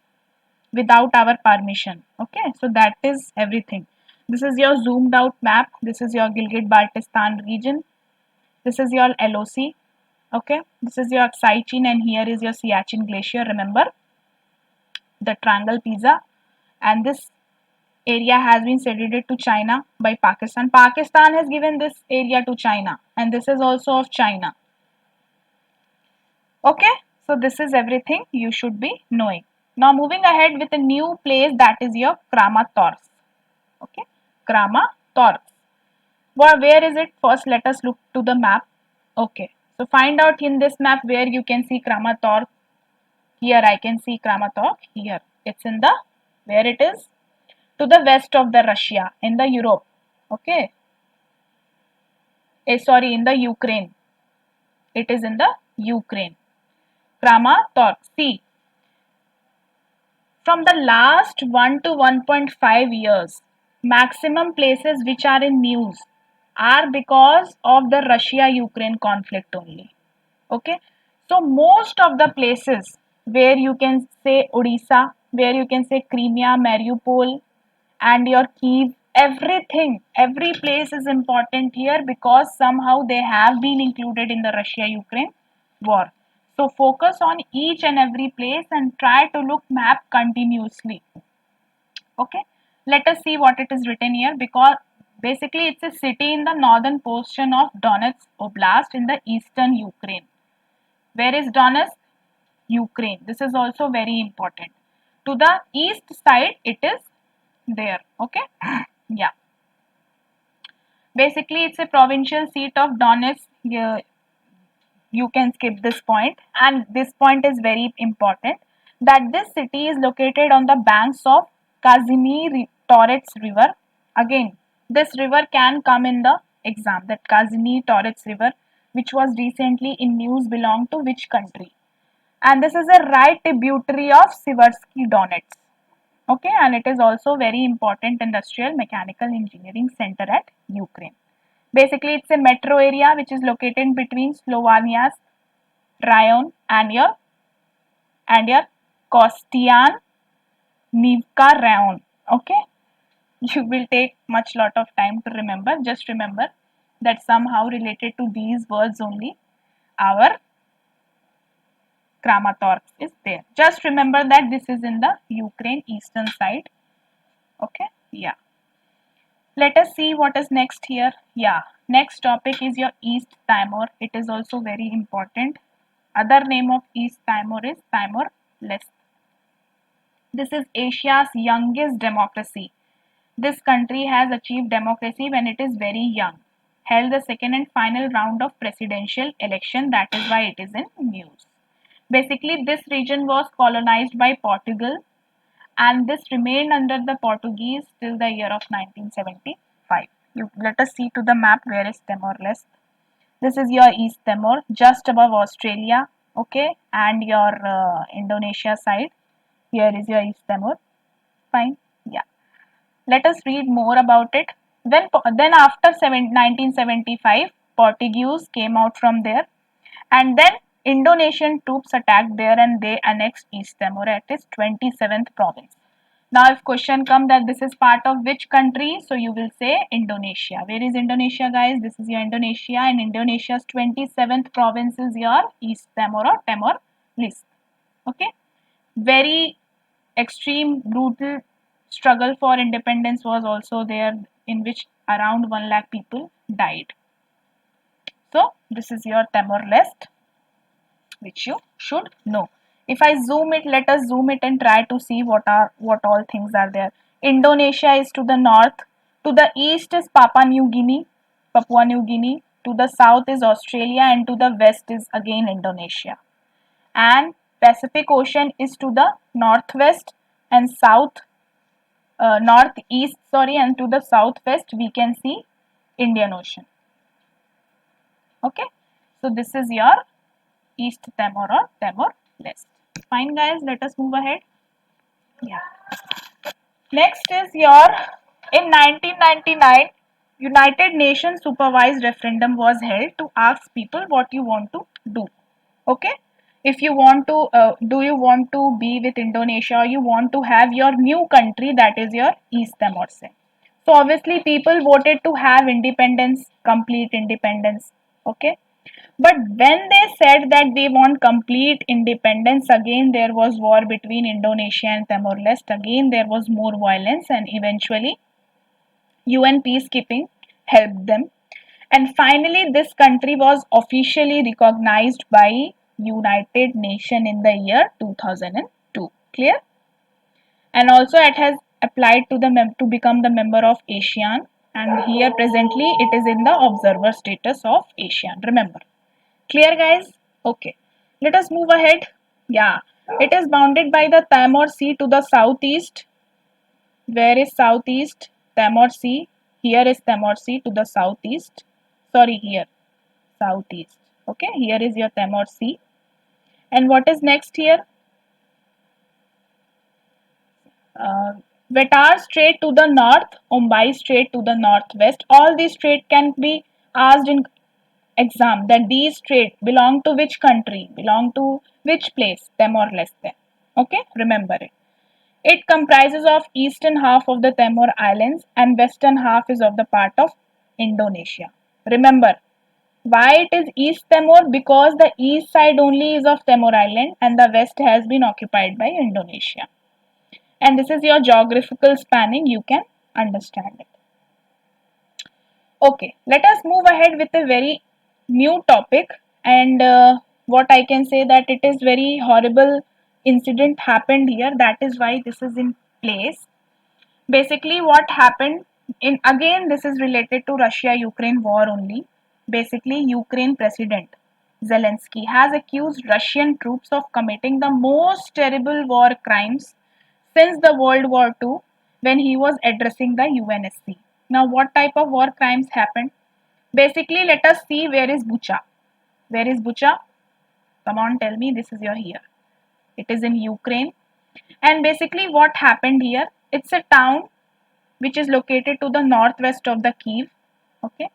Speaker 1: without our permission. Okay, so that is everything. This is your zoomed out map. This is your Gilgit-Baltistan region. This is your LOC. Okay, this is your Siachen and here is your Siachen Glacier. Remember the triangle pizza, and this area has been ceded to China by Pakistan. Pakistan has given this area to China and this is also of China. Okay, so this is everything you should be knowing. Now moving ahead with a new place, that is your Kramatorsk. Okay, Kramatorsk. Well, where is it? First let us look to the map. Okay, so find out in this map where you can see Kramatorsk. Here I can see Kramatorsk. Here it's in the, where it is? To the west of the Russia, in the Europe. Okay, sorry, in the Ukraine. It is in the Ukraine. Kramatorsk. See, from the last 1 to 1.5 years, maximum places which are in news are because of the Russia-Ukraine conflict only. Okay, so most of the places where you can say Odisha, where you can say Crimea, Mariupol, and your Kiev, everything, every place is important here because somehow they have been included in the Russia-Ukraine war. So focus on each and every place and try to look map continuously. Okay, let us see what it is written here, because basically it's a city in the northern portion of Donetsk Oblast in the eastern Ukraine. Where is Donetsk? Ukraine. This is also very important. To the east side it is there. Okay, yeah, basically it's a provincial seat of Donetsk. You can skip this point, and this point is very important, that this city is located on the banks of Kazimir Torets river. Again, this river can come in the exam, that Kazimir Torets river, which was recently in news, belong to which country? And this is a right tributary of Siversky Donetsk. Okay, and it is also very important industrial mechanical engineering center at Ukraine. Basically, it's a metro area which is located between Slovenia's Ryan and your Kostian Nivka Rayon. Okay, you will take much lot of time to remember. Just remember that somehow related to these words only our Kramatorsk is there. Just remember that this is in the Ukraine eastern side. Okay, yeah. Let us see what is next here. Yeah, next topic is your East Timor. It is also very important. Other name of East Timor is Timor Leste. This is Asia's youngest democracy. This country has achieved democracy when it is very young. Held the second and final round of presidential election. That is why it is in news. Basically, this region was colonized by Portugal and this remained under the Portuguese till the year of 1975. Let us see to the map where is Timor Leste. This is your East Timor, just above Australia, okay, and your Indonesia side. Here is your East Timor. Fine, yeah. Let us read more about it. Then after 1975, Portuguese came out from there, and then Indonesian troops attacked there and they annexed East Timor at its 27th province. Now, if question come that this is part of which country, so you will say Indonesia. Where is Indonesia, guys? This is your Indonesia, and Indonesia's 27th province is your East Timor or Timor Leste. Okay, very extreme, brutal struggle for independence was also there, in which around 1 lakh people died. So, this is your Timor Leste, which you should know. If I zoom it, let us zoom it and try to see what all things are there. Indonesia is to the north. To the east is Papua New Guinea. To the south is Australia, and to the west is again Indonesia. And Pacific Ocean is to the northwest and northeast, and to the southwest we can see Indian Ocean. Okay, so this is your East Timor or Timor Leste. Fine, guys, let us move ahead. Yeah. Next is your, in 1999, United Nations supervised referendum was held to ask people what you want to do. Okay, if you want to, do you want to be with Indonesia, or you want to have your new country, that is your East Timor. So obviously people voted to have independence, complete independence. Okay, but when they said that they want complete independence, again there was war between Indonesia and Timor Leste. Again there was more violence, and eventually UN peacekeeping helped them. And finally, this country was officially recognized by United Nations in the year 2002. Clear? And also it has applied to to become the member of ASEAN. And here presently it is in the observer status of ASEAN. Remember. Clear, guys? Okay. Let us move ahead. Yeah. It is bounded by the Timor Sea to the southeast. Where is southeast? Timor Sea. Here is Timor Sea to the southeast. Sorry, here. Southeast. Okay. Here is your Timor Sea. And what is next here? Wetar Strait to the north. Ombai Strait to the northwest. All these straits can be asked in exam, that these straits belong to which country, belong to which place, Timor Leste. Okay, remember it. It comprises of eastern half of the Timor Islands and western half is of the part of Indonesia. Remember, why it is East Timor? Because the east side only is of Timor Island and the west has been occupied by Indonesia. And this is your geographical spanning, you can understand it. Okay, let us move ahead with a very new topic, and what I can say that it is very horrible incident happened here, that is why this is in place. Basically what happened, in again this is related to Russia Ukraine war only. Basically Ukraine president Zelensky has accused Russian troops of committing the most terrible war crimes since the World War II when he was addressing the UNSC. Now what type of war crimes happened? Basically, let us see where is Bucha. Where is Bucha? Come on, tell me. This is your here. It is in Ukraine. And basically, what happened here? It's a town which is located to the northwest of the Kiev. Okay.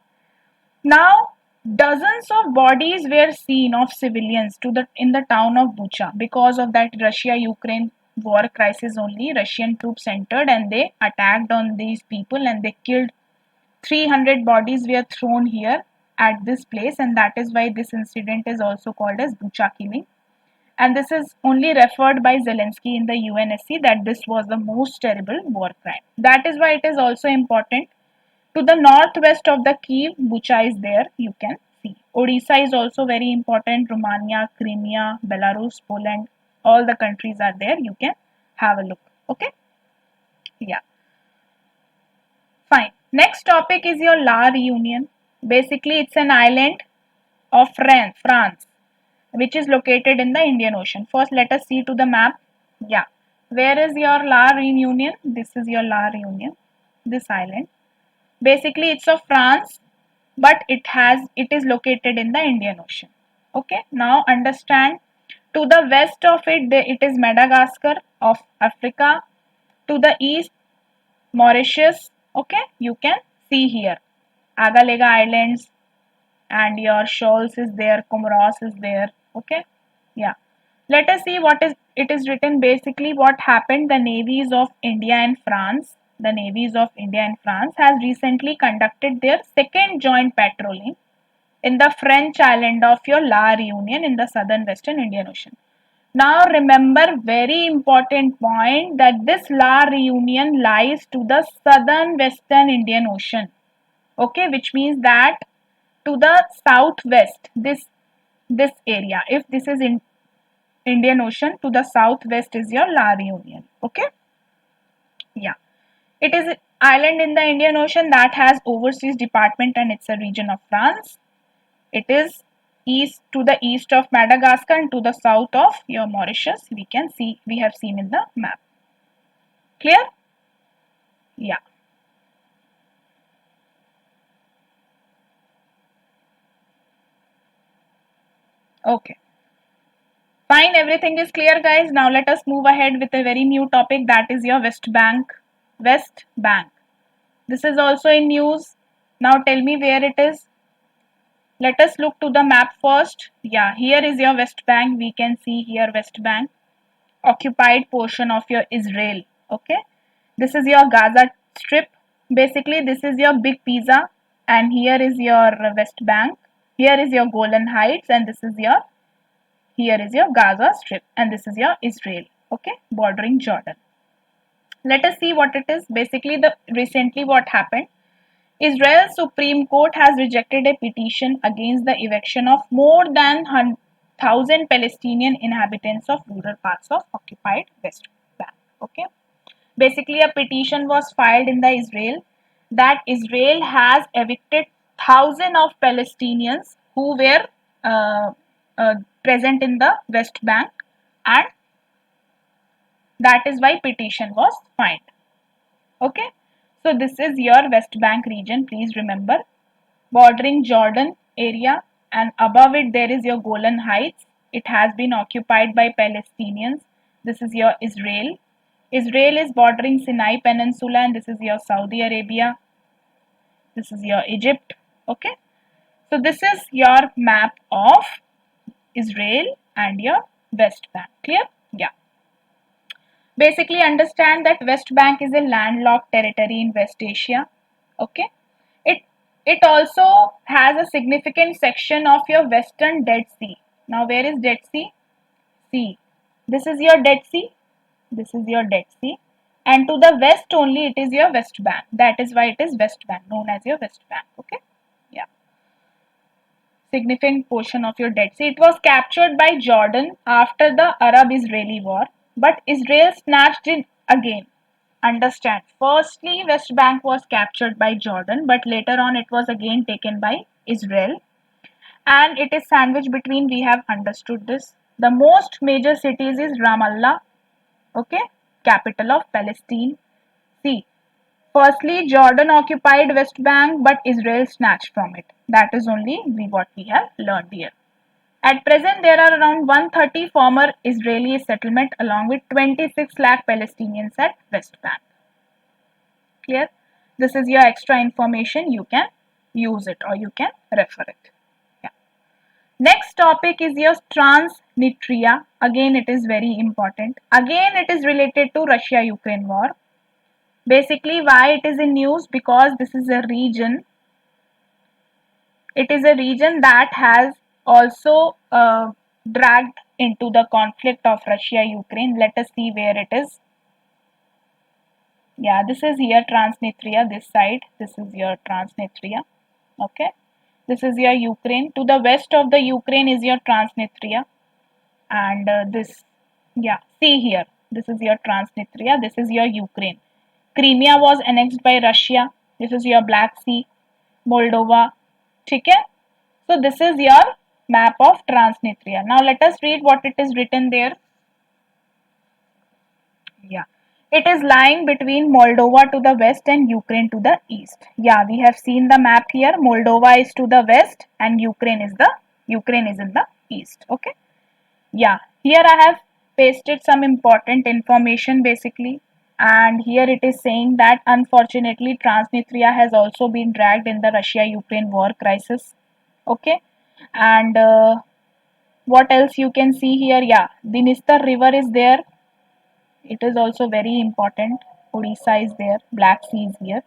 Speaker 1: Now, dozens of bodies were seen of civilians in the town of Bucha because of that Russia-Ukraine war crisis. Only Russian troops entered and they attacked on these people and they killed 300 bodies were thrown here at this place, and that is why this incident is also called as Bucha killing. And this is only referred by Zelensky in the UNSC that this was the most terrible war crime. That is why it is also important. To the northwest of the Kiev, Bucha is there, you can see. Odisha is also very important. Romania, Crimea, Belarus, Poland, all the countries are there. You can have a look. Okay? Yeah. Fine. Next topic is your La Reunion. Basically, it's an island of France, which is located in the Indian Ocean. First, let us see to the map. Yeah. Where is your La Reunion? This is your La Reunion, this island. Basically, it's of France, but it is located in the Indian Ocean. Okay. Now, understand. To the west of it, it is Madagascar of Africa. To the east, Mauritius. Okay. You can see here. Agalega Islands, and your shoals is there, Comoros is there. Okay, yeah. Let us see what is it is written. Basically, what happened, the navies of India and France, the navies of India and France has recently conducted their second joint patrolling in the French island of your La Reunion in the southern western Indian Ocean. Now remember, very important point, that this La Reunion lies to the southern western Indian Ocean. Okay, which means that to the southwest, this area, if this is in Indian Ocean, to the southwest is your La Reunion. Okay, yeah, it is island in the Indian Ocean that has overseas department and it's a region of France. It is east, to the east of Madagascar and to the south of your Mauritius. We have seen in the map. Clear? Yeah. Okay. Fine, everything is clear, guys. Now let us move ahead with a very new topic, that is your West Bank. West Bank. This is also in news. Now tell me where it is. Let us look to the map first. Yeah, here is your West Bank. We can see here West Bank, occupied portion of your Israel. Okay. This is your Gaza Strip. Basically, this is your big pizza, and here is your West Bank. Here is your Golan Heights, and here is your Gaza Strip, and this is your Israel. Okay, bordering Jordan. Let us see what it is. Basically, recently what happened. Israel's Supreme Court has rejected a petition against the eviction of more than 1,000 Palestinian inhabitants of rural parts of occupied West Bank. Okay. Basically, a petition was filed in the Israel that Israel has evicted thousands of Palestinians who were uh, present in the West Bank, and that is why petition was filed. Okay. So this is your West Bank region. Please remember, bordering Jordan area, and above it there is your Golan Heights. It has been occupied by Palestinians. This is your Israel. Israel is bordering Sinai Peninsula, and this is your Saudi Arabia. This is your Egypt. Okay. So this is your map of Israel and your West Bank. Clear? Yeah. Basically understand that West Bank is a landlocked territory in West Asia. Okay. It it also has a significant section of your Western Dead Sea. Now where is Dead Sea? Sea. This is your Dead Sea. This is your Dead Sea. And to the west only it is your West Bank. That is why it is West Bank, known as your West Bank. Okay. Yeah. Significant portion of your Dead Sea. It was captured by Jordan after the Arab-Israeli war, but Israel snatched it again. Understand. Firstly, West Bank was captured by Jordan, but later on it was again taken by Israel. And it is sandwiched between, we have understood this. The most major cities is Ramallah, okay, capital of Palestine. See, firstly, Jordan occupied West Bank, but Israel snatched from it. That is only what we have learned here. At present, there are around 130 former Israeli settlements along with 26 lakh Palestinians at West Bank. Clear? This is your extra information you can use it or you can refer it. Yeah. Next topic is your Transnistria. Again, it is very important. Again, it is related to Russia-Ukraine war. Basically, why it is in news? Because this is a region. It is a region that has also dragged into the conflict of Russia-Ukraine. Let us see where it is. Yeah, this is here Transnistria, this side. This is your Transnistria. Okay. This is your Ukraine. To the west of the Ukraine is your Transnistria. And this, yeah, see here. This is your Transnistria. This is your Ukraine. Crimea was annexed by Russia. This is your Black Sea, Moldova. Okay. So this is your map of Transnistria. Now let us read what it is written there. Yeah. It is lying between Moldova to the west and Ukraine to the east. Yeah, we have seen the map here. Moldova is to the west and Ukraine is in the east. Okay. Yeah. Here I have pasted some important information basically. And here it is saying that unfortunately Transnistria has also been dragged in the Russia-Ukraine war crisis. Okay. And what else you can see here? Yeah, the Dniester river is there. It is also very important. Odisha is there. Black Sea is here.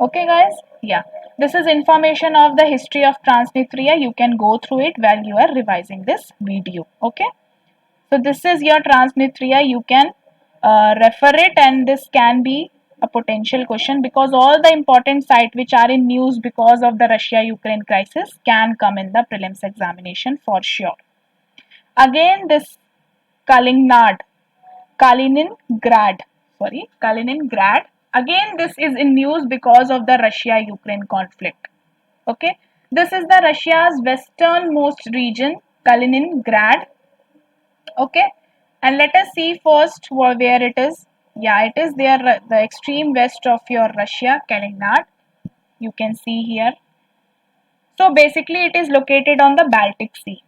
Speaker 1: Okay, guys. Yeah. This is information of the history of Transnistria. You can go through it while you are revising this video. Okay. So this is your Transnistria. You can refer it, and this can be a potential question because all the important sites which are in news because of the Russia-Ukraine crisis can come in the prelims examination for sure. Again, this Kaliningrad, Kaliningrad. Again, this is in news because of the Russia-Ukraine conflict. Okay, this is the Russia's westernmost region, Kaliningrad. Okay, and let us see first where it is. Yeah, it is there, the extreme west of your Russia, Kaliningrad. You can see here. So basically, it is located on the Baltic Sea.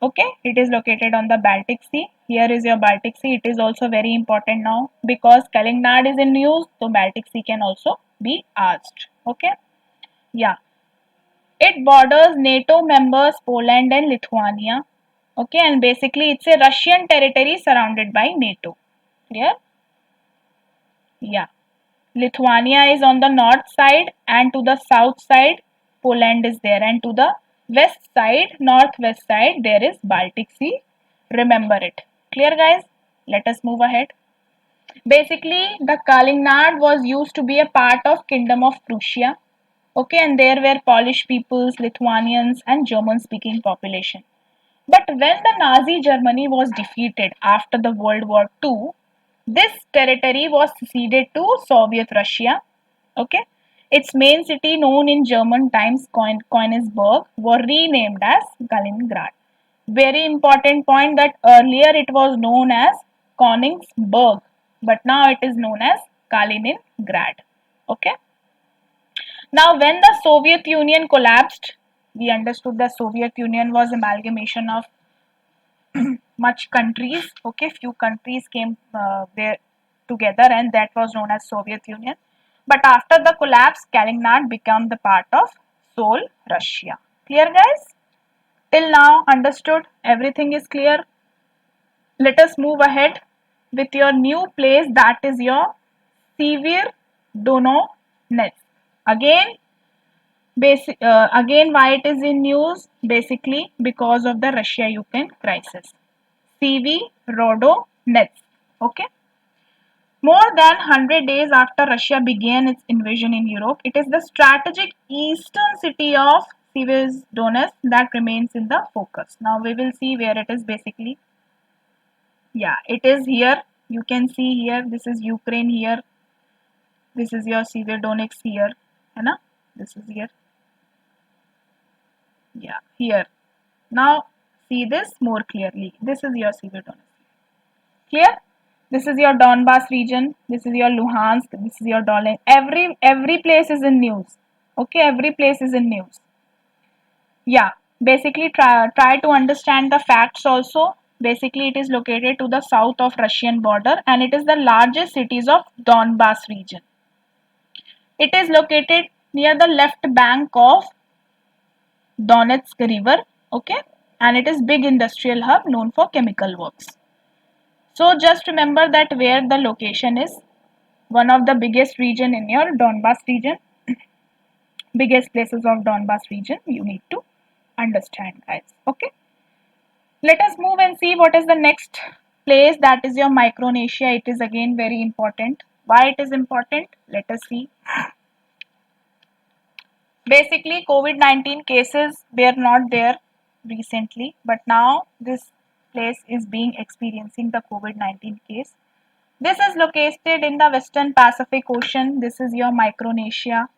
Speaker 1: Okay, it is located on the Baltic Sea. Here is your Baltic Sea. It is also very important now because Kaliningrad is in news, so Baltic Sea can also be asked. Okay, yeah. It borders NATO members Poland and Lithuania. Okay, and basically it's a Russian territory surrounded by NATO. Clear? Yeah. Lithuania is on the north side, and to the south side Poland is there, and to the west side, northwest side, there is Baltic Sea. Remember it. Clear, guys? Let us move ahead. Basically, the Kaliningrad was used to be a part of Kingdom of Prussia. Okay, and there were Polish peoples, Lithuanians, and German speaking population. But when the Nazi Germany was defeated after the World War II, this territory was ceded to Soviet Russia. Okay, its main city, known in German times Königsberg, were renamed as Kaliningrad. Very important point that earlier it was known as Königsberg, but now it is known as Kaliningrad. Okay. Now, when the Soviet Union collapsed, we understood the Soviet Union was amalgamation of much countries. Okay, few countries came there together, and that was known as Soviet Union. But after the collapse, Kaliningrad became the part of Seoul, Russia. Clear, guys? Till now, understood? Everything is clear. Let us move ahead with your new place, that is your Severe Donetsk. Again, again, why it is in news? Basically, because of the Russia-Ukraine crisis. CV Rodonetsk. Okay. More than 100 days after Russia began its invasion in Europe, it is the strategic eastern city of Severodonetsk that remains in the focus. Now we will see where it is basically. Yeah, it is here. You can see here. This is Ukraine here. This is your Severodonetsk here. Hai. This is here. Yeah, here. Now see this more clearly. This is your Severodonetsk. Clear? This is your Donbass region. This is your Luhansk. This is your Donetsk. Every place is in news. Okay, every place is in news. Yeah, basically try to understand the facts also. Basically, it is located to the south of Russian border, and it is the largest cities of Donbass region. It is located near the left bank of Donetsk River, okay, and it is big industrial hub known for chemical works. So just remember that where the location is, one of the biggest region in your Donbas region, biggest places of Donbas region, you need to understand, guys. Okay, let us move and see what is the next place, that is your Micronesia. It is again very important. Why it is important? Let us see. Basically, COVID-19 cases were not there recently, but now this place is being experiencing the COVID-19 case. This is located in the Western Pacific Ocean. This is your Micronesia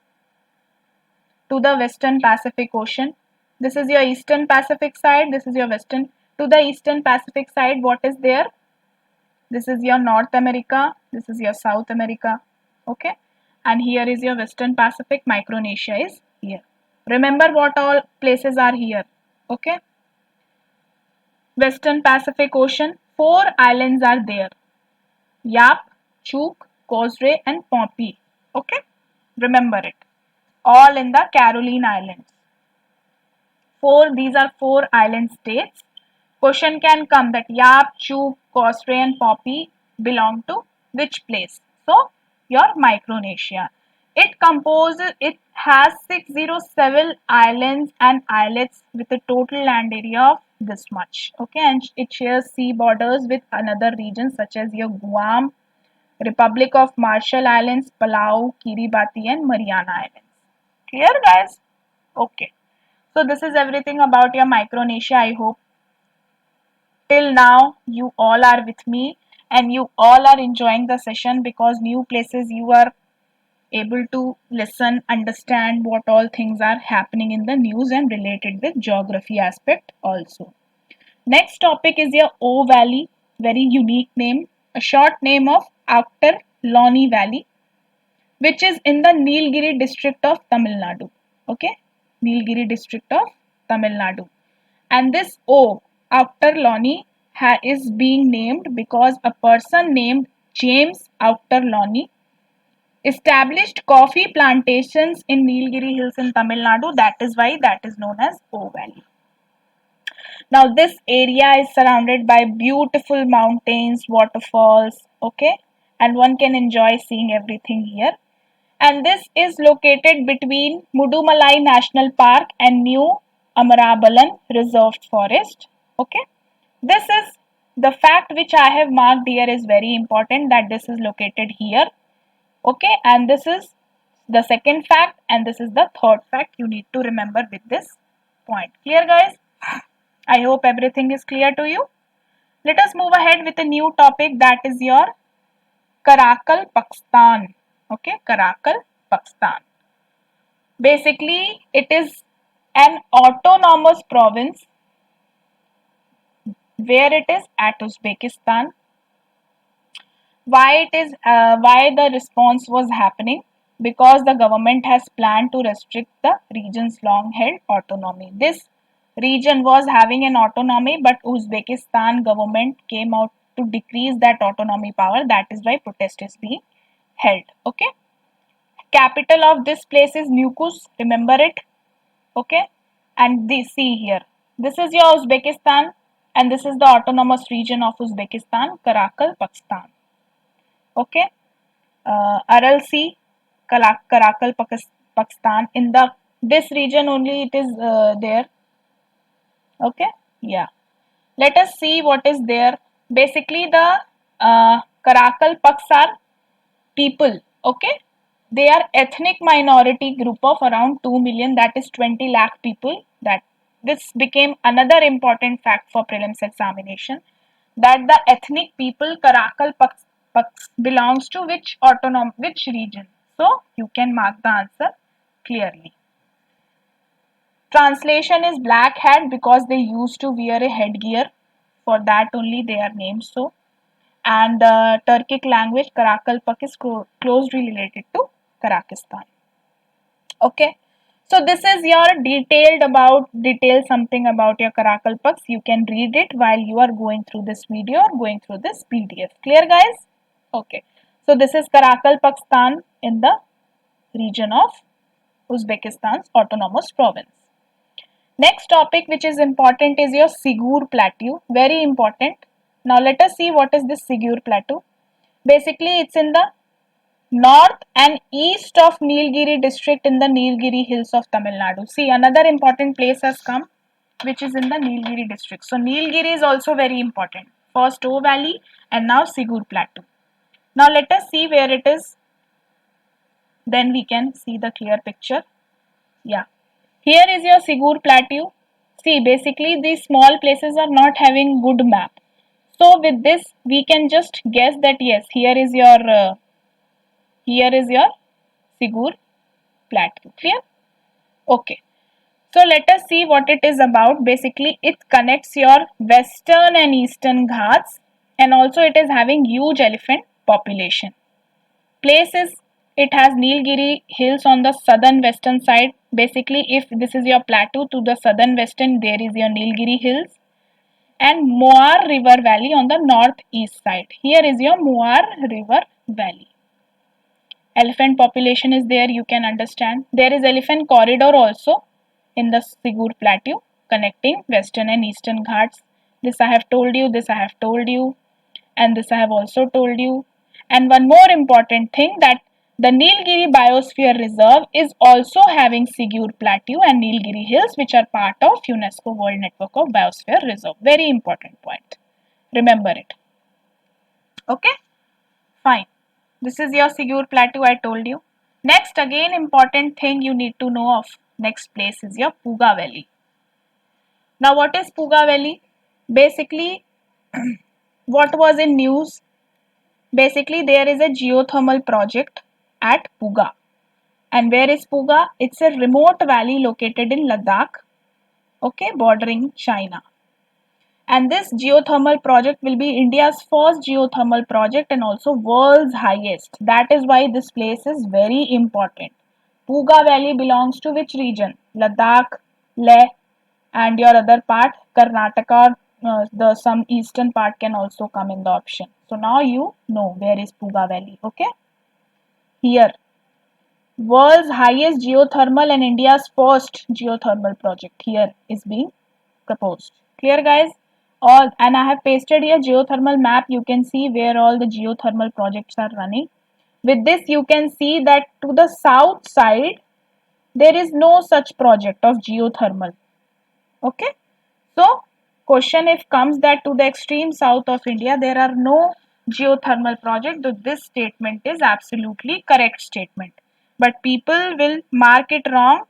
Speaker 1: to the Western Pacific Ocean. This is your Eastern Pacific side. This is your Western. To the Eastern Pacific side, what is there? This is your North America. This is your South America. Okay. And here is your Western Pacific. Micronesia is here. Remember what all places are here. Okay. Western Pacific Ocean. 4 islands are there. Yap, Chuuk, Causeway and Pompey. Okay. Remember it. All in the Caroline Islands. These are 4 island states. Question can come that Yap, Chuuk, Causeway and Poppy belong to which place? So your Micronesia. It has 607 islands and islets with a total land area of this much. Okay, and it shares sea borders with another regions such as your Guam, Republic of Marshall Islands, Palau, Kiribati and Mariana Islands. Clear, guys? Okay. So this is everything about your Micronesia. I hope till now you all are with me and you all are enjoying the session, because new places you are able to listen, understand what all things are happening in the news and related with geography aspect also. Next topic is your O Valley, very unique name, a short name of Outer Loni Valley, which is in the Nilgiri district of Tamil Nadu. Okay, Nilgiri district of Tamil Nadu. And this O, Outer Loni, is being named because a person named James Outer Loni established coffee plantations in Nilgiri Hills in Tamil Nadu. That is why that is known as O Valley. Now this area is surrounded by beautiful mountains, waterfalls, okay, and one can enjoy seeing everything here. And this is located between Mudumalai National Park and New Amarabalan Reserved Forest. Okay, this is the fact which I have marked here is very important, that this is located here. Okay, and this is the second fact and this is the third fact you need to remember with this point. Clear, guys? I hope everything is clear to you. Let us move ahead with a new topic, that is your Karakal, Pakistan. Okay, Karakal, Pakistan. Basically, it is an autonomous province where it is at Uzbekistan. Why the response was happening? Because the government has planned to restrict the region's long-held autonomy. This region was having an autonomy, but Uzbekistan government came out to decrease that autonomy power. That is why protest is being held. Okay. Capital of this place is Nukus. Remember it. Okay. And see here. This is your Uzbekistan, and this is the autonomous region of Uzbekistan, Karakal, Pakistan. Okay. Aral Sea, Karakal, Pakistan. In this region only it is there. Okay. Yeah. Let us see what is there. Basically, the Karakal Paks are people. Okay. They are ethnic minority group of around 2 million, that is 20 lakh people. That this became another important fact for prelims examination, that the ethnic people Karakal Paks belongs to which region. So you can mark the answer clearly. Translation is black hat because they used to wear a headgear. For that only they are named so. And the Turkic language Karakal Pak is closely related to Karakistan. Okay. So this is your detail something about your Karakal Paks. You can read it while you are going through this video or going through this PDF. Clear, guys? Okay. So this is Karakal Pakistan in the region of Uzbekistan's autonomous province. Next topic which is important is your Sigur Plateau. Very important. Now let us see what is this Sigur Plateau. Basically, it's in the north and east of Nilgiri district in the Nilgiri hills of Tamil Nadu. See, another important place has come which is in the Nilgiri district. So Nilgiri is also very important. First O Valley and now Sigur Plateau. Now let us see where it is. Then we can see the clear picture. Yeah. Here is your Sigur Plateau. See, basically these small places are not having good map. So with this, we can just guess that yes, here is your Sigur Plateau. Clear? Okay. So let us see what it is about. Basically, it connects your western and eastern Ghats, and also it is having huge elephant population. Places, it has Nilgiri hills on the southern western side. Basically, if this is your plateau, to the southern western there is your Nilgiri hills, and Moar river valley on the northeast side. Here is your Moar river valley. Elephant population is there, you can understand. There is elephant corridor also in the Sigur Plateau connecting western and eastern Ghats. This I have told you, this I have told you, and this I have also told you. And one more important thing, that the Nilgiri Biosphere Reserve is also having Sigur Plateau and Nilgiri Hills, which are part of UNESCO World Network of Biosphere Reserve. Very important point. Remember it. Okay? Fine. This is your Sigur Plateau, I told you. Next, again important thing you need to know of next place is your Puga Valley. Now what is Puga Valley? Basically, what was in news? Basically, there is a geothermal project at Puga. And where is Puga? It's a remote valley located in Ladakh, okay, bordering China. And this geothermal project will be India's first geothermal project and also world's highest. That is why this place is very important. Puga Valley belongs to which region? Ladakh, Leh, and your other part, Karnataka, the some eastern part can also come in the option. So now you know where is Puga Valley, okay? Here, world's highest geothermal and India's first geothermal project here is being proposed. Clear, guys? All, and I have pasted here geothermal map. You can see where all the geothermal projects are running. With this, you can see that to the south side, there is no such project of geothermal. Okay? So, question if comes that to the extreme south of India, there are no geothermal project. This statement is absolutely correct statement. But people will mark it wrong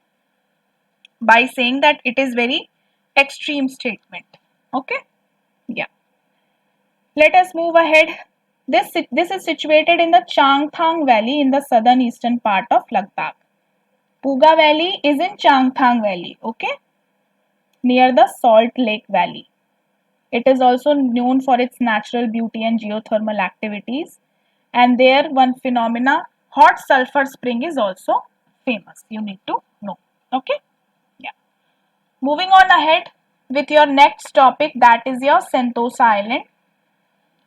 Speaker 1: by saying that it is very extreme statement. Okay? Yeah. Let us move ahead. This is situated in the Changthang Valley in the southern eastern part of Ladakh. Puga Valley is in Changthang Valley, okay, near the Salt Lake Valley. It is also known for its natural beauty and geothermal activities. And there one phenomena, hot sulfur spring, is also famous. You need to know. Okay? Yeah. Moving on ahead with your next topic, that is your Sentosa Island.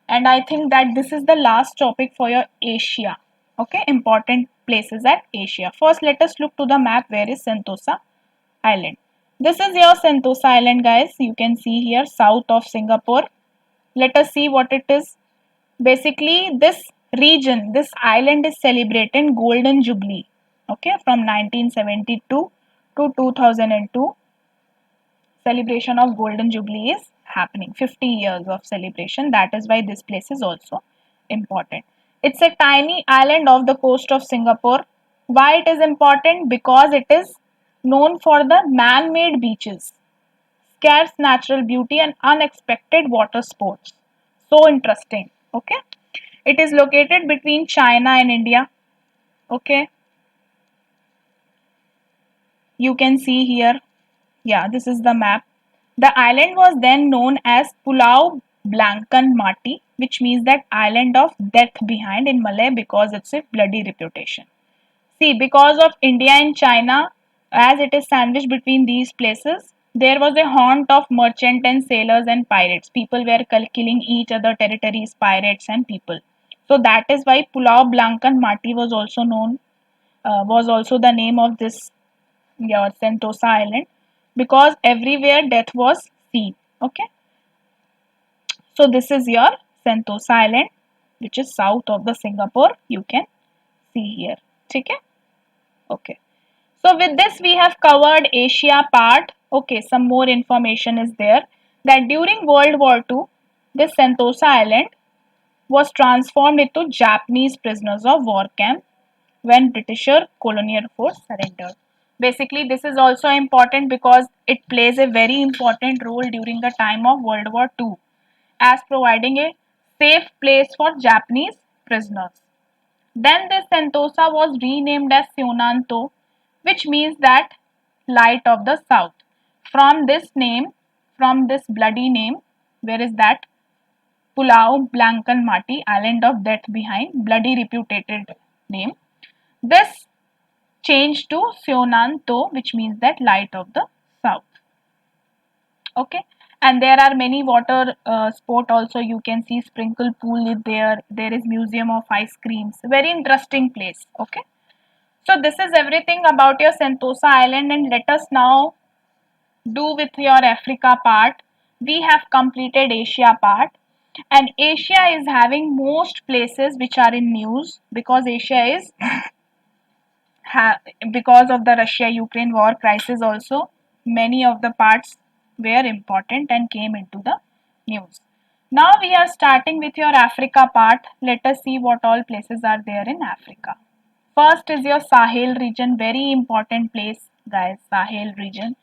Speaker 1: And I think that this is the last topic for your Asia. Okay, important places at Asia. First, let us look to the map. Where is Sentosa Island? This is your Sentosa Island, guys. You can see here south of Singapore. Let us see what it is. Basically, this region, this island is celebrating Golden Jubilee. Okay, from 1972 to 2002. Celebration of Golden Jubilee is happening. 50 years of celebration. That is why this place is also important. It's a tiny island off the coast of Singapore. Why it is important? Because it is known for the man-made beaches, scarce natural beauty, and unexpected water sports. So interesting. Okay. It is located between China and India. Okay. You can see here. Yeah, this is the map. The island was then known as Pulau Blankan Mati, which means that island of death behind in Malay because it's a bloody reputation. See, because of India and China, as it is sandwiched between these places, there was a haunt of merchant and sailors and pirates. People were killing each other territories, pirates and people. So that is why Pulau Blankan Mati was also known, was also the name of this your Sentosa Island, because everywhere death was seen. Okay, so this is your Sentosa Island, which is south of the Singapore. You can see here. Okay. Okay. So with this we have covered Asia part. Okay, some more information is there that during World War II, this Sentosa Island was transformed into Japanese prisoners of war camp when Britisher colonial force surrendered. Basically, this is also important because it plays a very important role during the time of World War II as providing a safe place for Japanese prisoners. Then this Sentosa was renamed as Seonanto, which means that light of the south. From this name, from this bloody name, where is that? Pulau Blankan Mati, island of death behind, bloody reputed name. This changed to Seonanto, which means that light of the south. Okay, and there are many water sport also. You can see sprinkle pool is there. There is museum of ice creams. Very interesting place. Okay. So this is everything about your Sentosa Island, and let us now do with your Africa part. We have completed Asia part, and Asia is having most places which are in news because Asia is because of the Russia-Ukraine war crisis also many of the parts were important and came into the news. Now we are starting with your Africa part. Let us see what all places are there in Africa. First is your Sahel region, very important place, guys. Sahel region.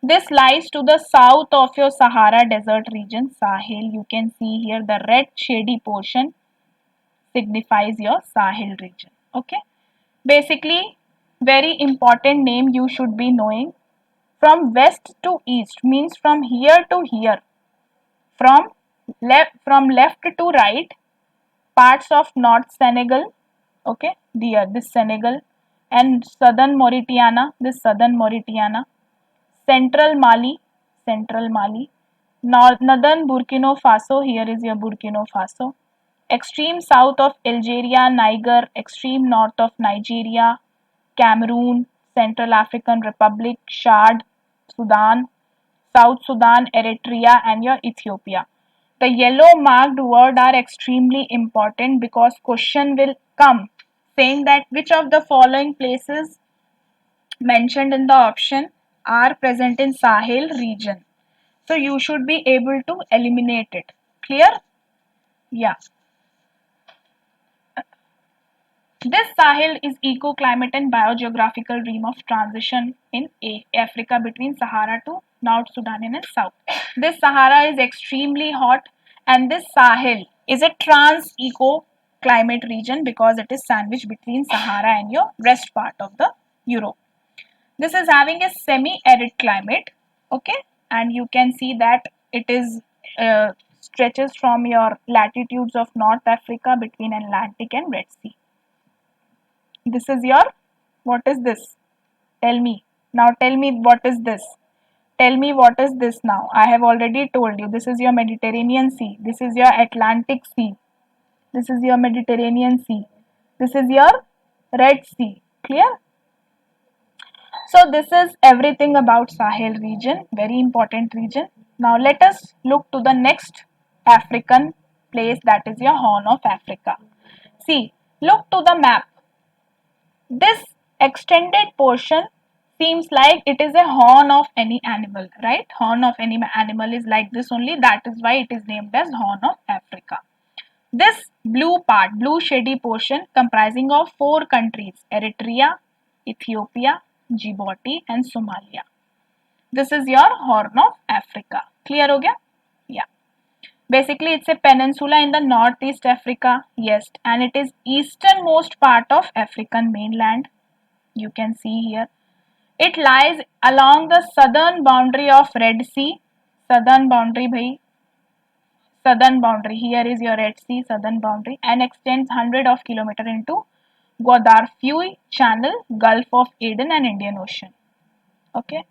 Speaker 1: This lies to the south of your Sahara Desert region. Sahel, you can see here the red shady portion signifies your Sahel region. Okay. Basically, very important name you should be knowing. From west to east means from here to here. From left to right, parts of North Senegal, okay, this Senegal, and southern Mauritania, central Mali, northern Burkina Faso, here is your Burkina Faso, extreme south of Algeria, Niger, extreme north of Nigeria, Cameroon, Central African Republic, Chad, Sudan, South Sudan, Eritrea, and your Ethiopia. The yellow marked word are extremely important because question will come saying that which of the following places mentioned in the option are present in Sahel region. So you should be able to eliminate it. Clear? Yeah. This Sahel is eco-climate and biogeographical rim of transition in Africa between Sahara to North Sudan and South. This Sahara is extremely hot, and this Sahel is a trans-eco-climate region because it is sandwiched between Sahara and your west part of the Europe. This is having a semi-arid climate, okay, and you can see that it is stretches from your latitudes of North Africa between Atlantic and Red Sea. This is your, what is this? Tell me. Now tell me what is this? Tell me what is this now? I have already told you. This is your Mediterranean Sea. This is your Atlantic Sea. This is your Mediterranean Sea. This is your Red Sea. Clear? So this is everything about Sahel region. Very important region. Now let us look to the next African place, that is your Horn of Africa. See, look to the map. This extended portion seems like it is a horn of any animal, right? Horn of any animal is like this only. That is why it is named as Horn of Africa. This blue part, blue shady portion comprising of 4 countries, Eritrea, Ethiopia, Djibouti and Somalia. This is your Horn of Africa. Clear ho gaya? Yeah. Basically, it's a peninsula in the northeast Africa, yes, and it is easternmost part of African mainland. You can see here. It lies along the southern boundary of Red Sea. Southern boundary, bhai. Southern boundary. Here is your Red Sea, southern boundary, and extends hundred of kilometers into Guadalquivir Channel, Gulf of Aden, and Indian Ocean. Okay.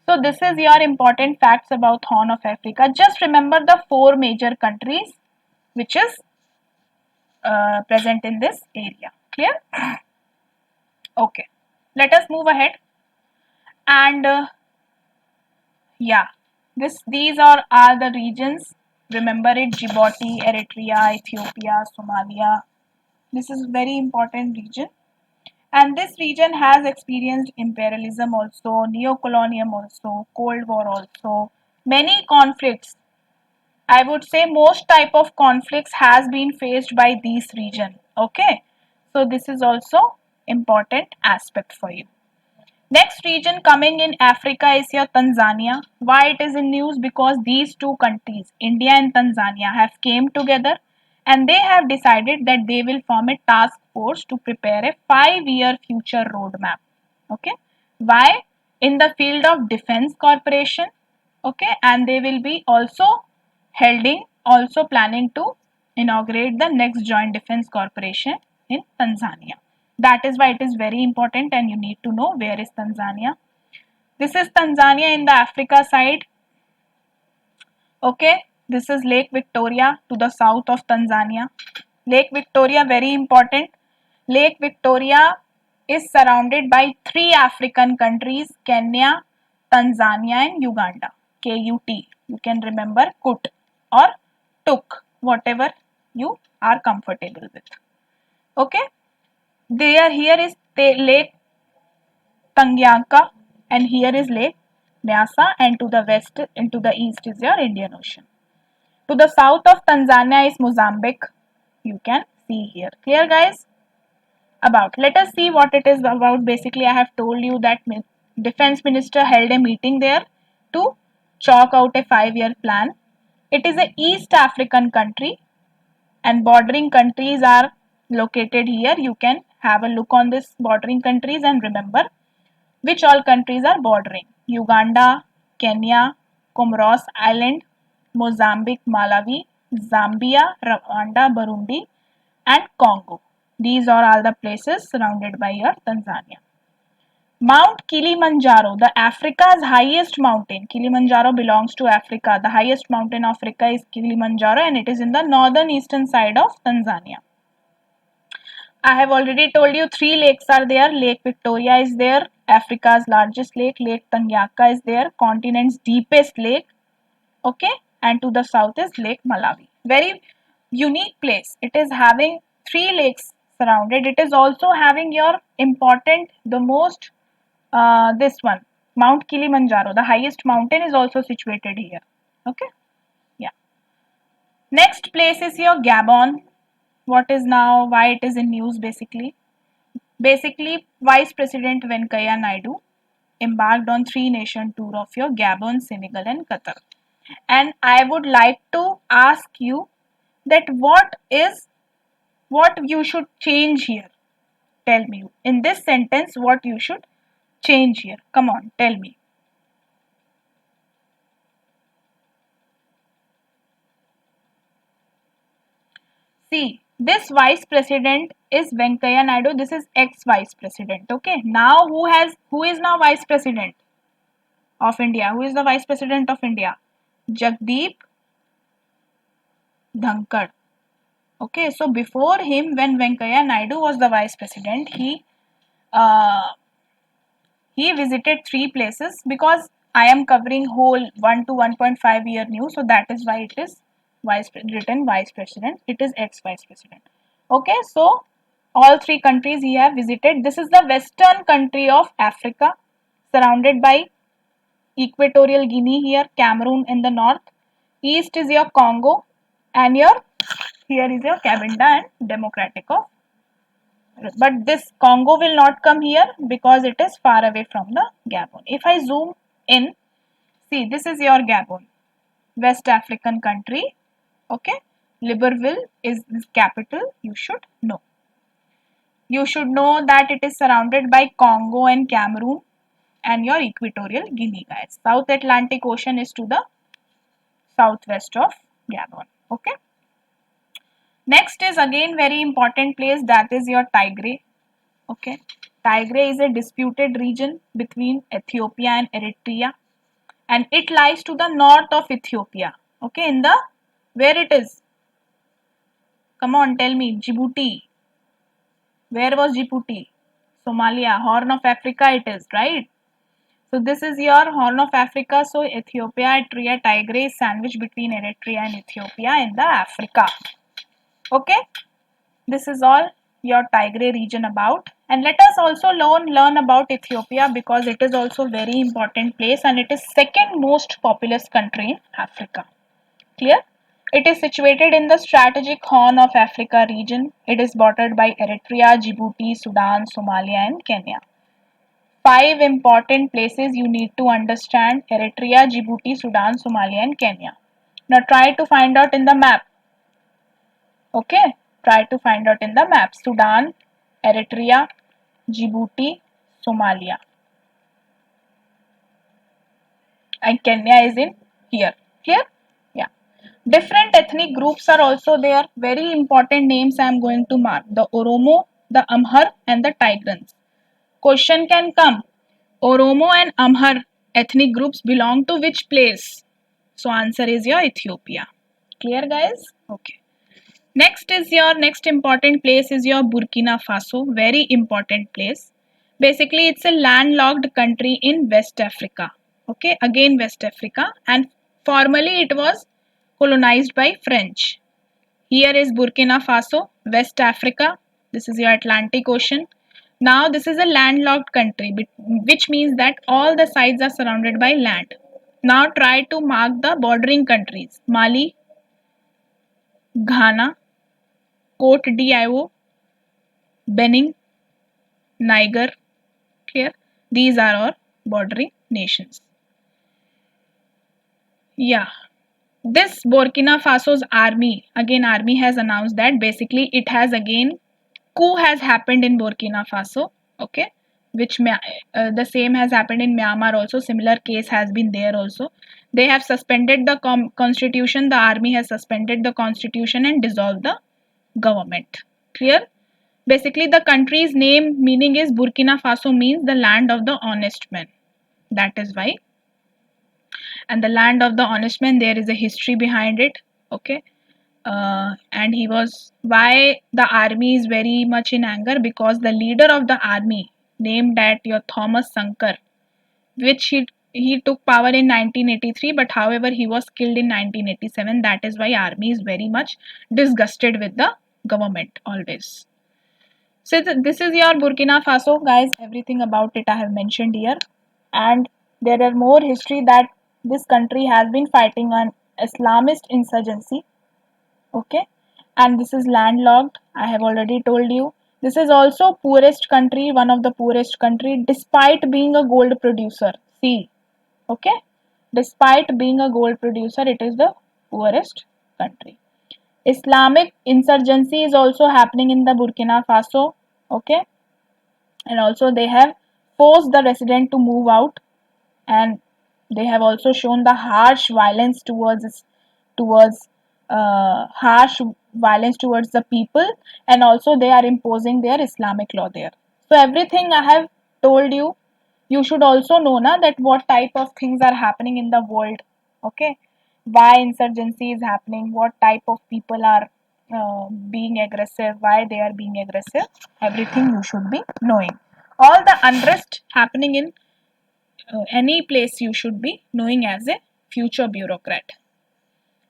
Speaker 1: So this is your important facts about Horn of Africa. Just remember the 4 major countries which is present in this area. Clear? Okay. Let us move ahead. And yeah, these are the regions. Remember it: Djibouti, Eritrea, Ethiopia, Somalia. This is very important region. And this region has experienced imperialism also, neocolonialism also, Cold War also, many conflicts. I would say most type of conflicts has been faced by these region. Okay, so this is also important aspect for you. Next region coming in Africa is your Tanzania. Why it is in news? Because these two countries, India and Tanzania, have came together and they have decided that they will form a task force to prepare a 5-year future roadmap. Okay. Why? In the field of defense cooperation. Okay. And they will be also planning to inaugurate the next joint defense corporation in Tanzania. That is why it is very important and you need to know where is Tanzania. This is Tanzania in the Africa side. Okay, this is Lake Victoria to the south of Tanzania. Lake Victoria, very important. Lake Victoria is surrounded by 3 African countries: Kenya, Tanzania, and Uganda. KUT. You can remember KUT or TUK, whatever you are comfortable with. Okay, here is the Lake Tanganyika, and here is Lake Nyasa, and to the west and to the east is your Indian Ocean. To the south of Tanzania is Mozambique. You can see here. Clear, guys? Let us see what it is about. Basically, I have told you that defense minister held a meeting there to chalk out a 5-year plan. It is a East African country and bordering countries are located here. You can have a look on this bordering countries and remember which all countries are bordering: Uganda, Kenya, Comoros Island, Mozambique, Malawi, Zambia, Rwanda, Burundi, and Congo. These are all the places surrounded by your Tanzania. Mount Kilimanjaro, the Africa's highest mountain. Kilimanjaro belongs to Africa. The highest mountain of Africa is Kilimanjaro and it is in the northern eastern side of Tanzania. I have already told you 3 lakes are there. Lake Victoria is there, Africa's largest lake. Lake Tanganyika is there, continent's deepest lake. Okay, and to the south is Lake Malawi. Very unique place. It is having 3 lakes surrounded. It is also having your important, the most, this one, Mount Kilimanjaro. The highest mountain is also situated here. Okay, yeah. Next place is your Gabon. What is now, why it is in news basically? Basically, Vice President Venkaiah Naidu embarked on 3-nation tour of your Gabon, Senegal, and Qatar. And I would like to ask you that what you should change here. Tell me in this sentence what you should change here. Come on, tell me. See, this Vice President is Venkaiah Naidu. This is ex-Vice President. Okay. Now who is now Vice President of India? Who is the Vice President of India? Jagdeep Dhankad. Okay, so before him, when Venkaiah Naidu was the Vice President, uh, he visited 3 places. Because I am covering whole 1 to 1.5 year news, so that is why it is written Vice President. It is ex-Vice President. Okay, so all 3 countries he have visited. This is the western country of Africa, surrounded by Equatorial Guinea here, Cameroon in the north. East is your Congo, and here is your Cabinda and Democratic of. But this Congo will not come here because it is far away from the Gabon. If I zoom in, see, this is your Gabon, West African country. Okay, Libreville is the capital. You should know. You should know that it is surrounded by Congo and Cameroon and your Equatorial Guinea, guys. South Atlantic Ocean is to the southwest of Gabon. Okay. Next is again very important place, that is your Tigray. Okay. Tigray is a disputed region between Ethiopia and Eritrea and it lies to the north of Ethiopia. Okay, in the, where it is? Come on, tell me. Djibouti. Where was Djibouti? Somalia, Horn of Africa it is, right? So this is your Horn of Africa. So Ethiopia, Eritrea, Tigray is sandwiched between Eritrea and Ethiopia in the Africa. Okay, this is all your Tigray region about. And let us also learn about Ethiopia, because it is also very important place and it is second most populous country in Africa. Clear? It is situated in the strategic Horn of Africa region. It is bordered by Eritrea, Djibouti, Sudan, Somalia and Kenya. 5 important places you need to understand: Eritrea, Djibouti, Sudan, Somalia and Kenya. Now try to find out in the map. Okay, try to find out in the map. Sudan, Eritrea, Djibouti, Somalia, and Kenya is in here. Here? Yeah. Different ethnic groups are also there. Very important names I am going to mark: the Oromo, the Amhar and the Tigrans. Question can come: Oromo and Amhar ethnic groups belong to which place? So answer is your Ethiopia. Clear guys? Okay. Next important place is your Burkina Faso. Very important place. Basically it's a landlocked country in West Africa. Okay, again West Africa, and formerly it was colonized by French. Here is Burkina Faso, West Africa. This is your Atlantic Ocean. Now this is a landlocked country, which means that all the sides are surrounded by land. Now try to mark the bordering countries: Mali, Ghana, Cote d'Ivoire, Benin, Niger. Clear? These are our bordering nations. Yeah. This Burkina Faso's army has announced that basically it has again coup has happened in Burkina Faso. Okay, which the same has happened in Myanmar also. Similar case has been there also. They have suspended the constitution. The army has suspended the constitution and dissolved the government. Clear? Basically, the country's name meaning is Burkina Faso, means the land of the honest men. That is why. And the land of the honest man, there is a history behind it. Okay. And he was, why the army is very much in anger, because the leader of the army, named at your Thomas Sankar, which he took power in 1983, but however he was killed in 1987. That is why army is very much disgusted with the government always. So this is your Burkina Faso, guys. Everything about it I have mentioned here, and there are more history that this country has been fighting an Islamist insurgency. Okay, and this is landlocked. I have already told you. This is also poorest country, one of the poorest country, despite being a gold producer. See, okay, despite being a gold producer, it is the poorest country. Islamic insurgency is also happening in the Burkina Faso. Okay, and also they have forced the resident to move out, and they have also shown the towards harsh violence towards the people, and also they are imposing their Islamic law there. So everything I have told you, you should also know na that what type of things are happening in the world. Okay, why insurgency is happening, what type of people are being aggressive, why they are being aggressive. Everything you should be knowing. All the unrest happening in any place you should be knowing as a future bureaucrat.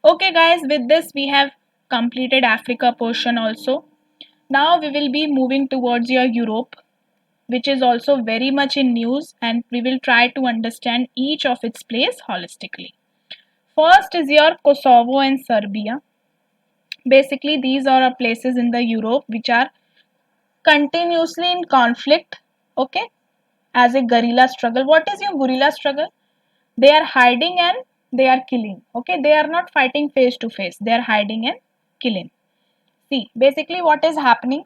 Speaker 1: Okay guys, with this we have completed Africa portion also. Now we will be moving towards your Europe, which is also very much in news, and we will try to understand each of its place holistically. First is your Kosovo and Serbia. Basically these are places in the Europe which are continuously in conflict. Okay, as a guerrilla struggle. What is your guerrilla struggle? They are hiding and they are killing. Okay, they are not fighting face to face, they are hiding and killing. See, basically what is happening: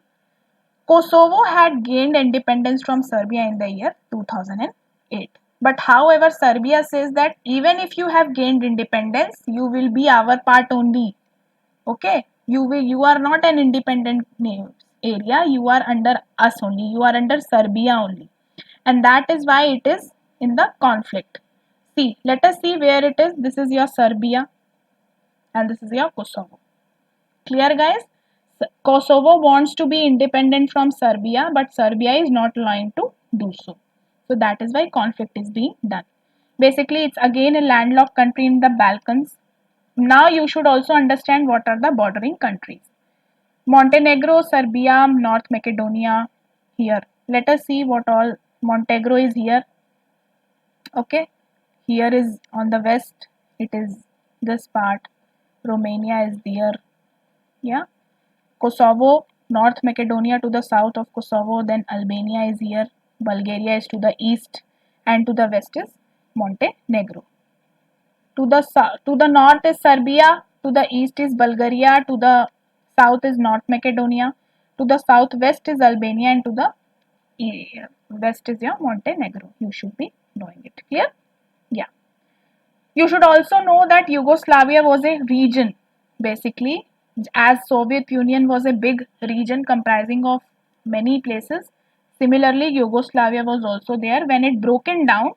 Speaker 1: Kosovo had gained independence from Serbia in the year 2008. But however, Serbia says that even if you have gained independence, you will be our part only. Okay, you are not an independent area, you are under us only, you are under Serbia only. And that is why it is in the conflict. See, let us see where it is. This is your Serbia and this is your Kosovo. Clear guys? Kosovo wants to be independent from Serbia, but Serbia is not allowing to do so. So that is why conflict is being done. Basically, it's again a landlocked country in the Balkans. Now you should also understand what are the bordering countries. Montenegro, Serbia, North Macedonia here. Let us see what all. Montenegro is here. Okay. Here is on the west. It is this part. Romania is there. Yeah. Kosovo, North Macedonia to the south of Kosovo, then Albania is here, Bulgaria is to the east, and to the west is Montenegro. To the north is Serbia, to the east is Bulgaria, to the south is North Macedonia, to the southwest is Albania, and to the west is your Montenegro. You should be knowing it. Clear? Yeah. You should also know that Yugoslavia was a region, basically, as Soviet Union was a big region comprising of many places. Similarly, Yugoslavia was also there. When it broken down,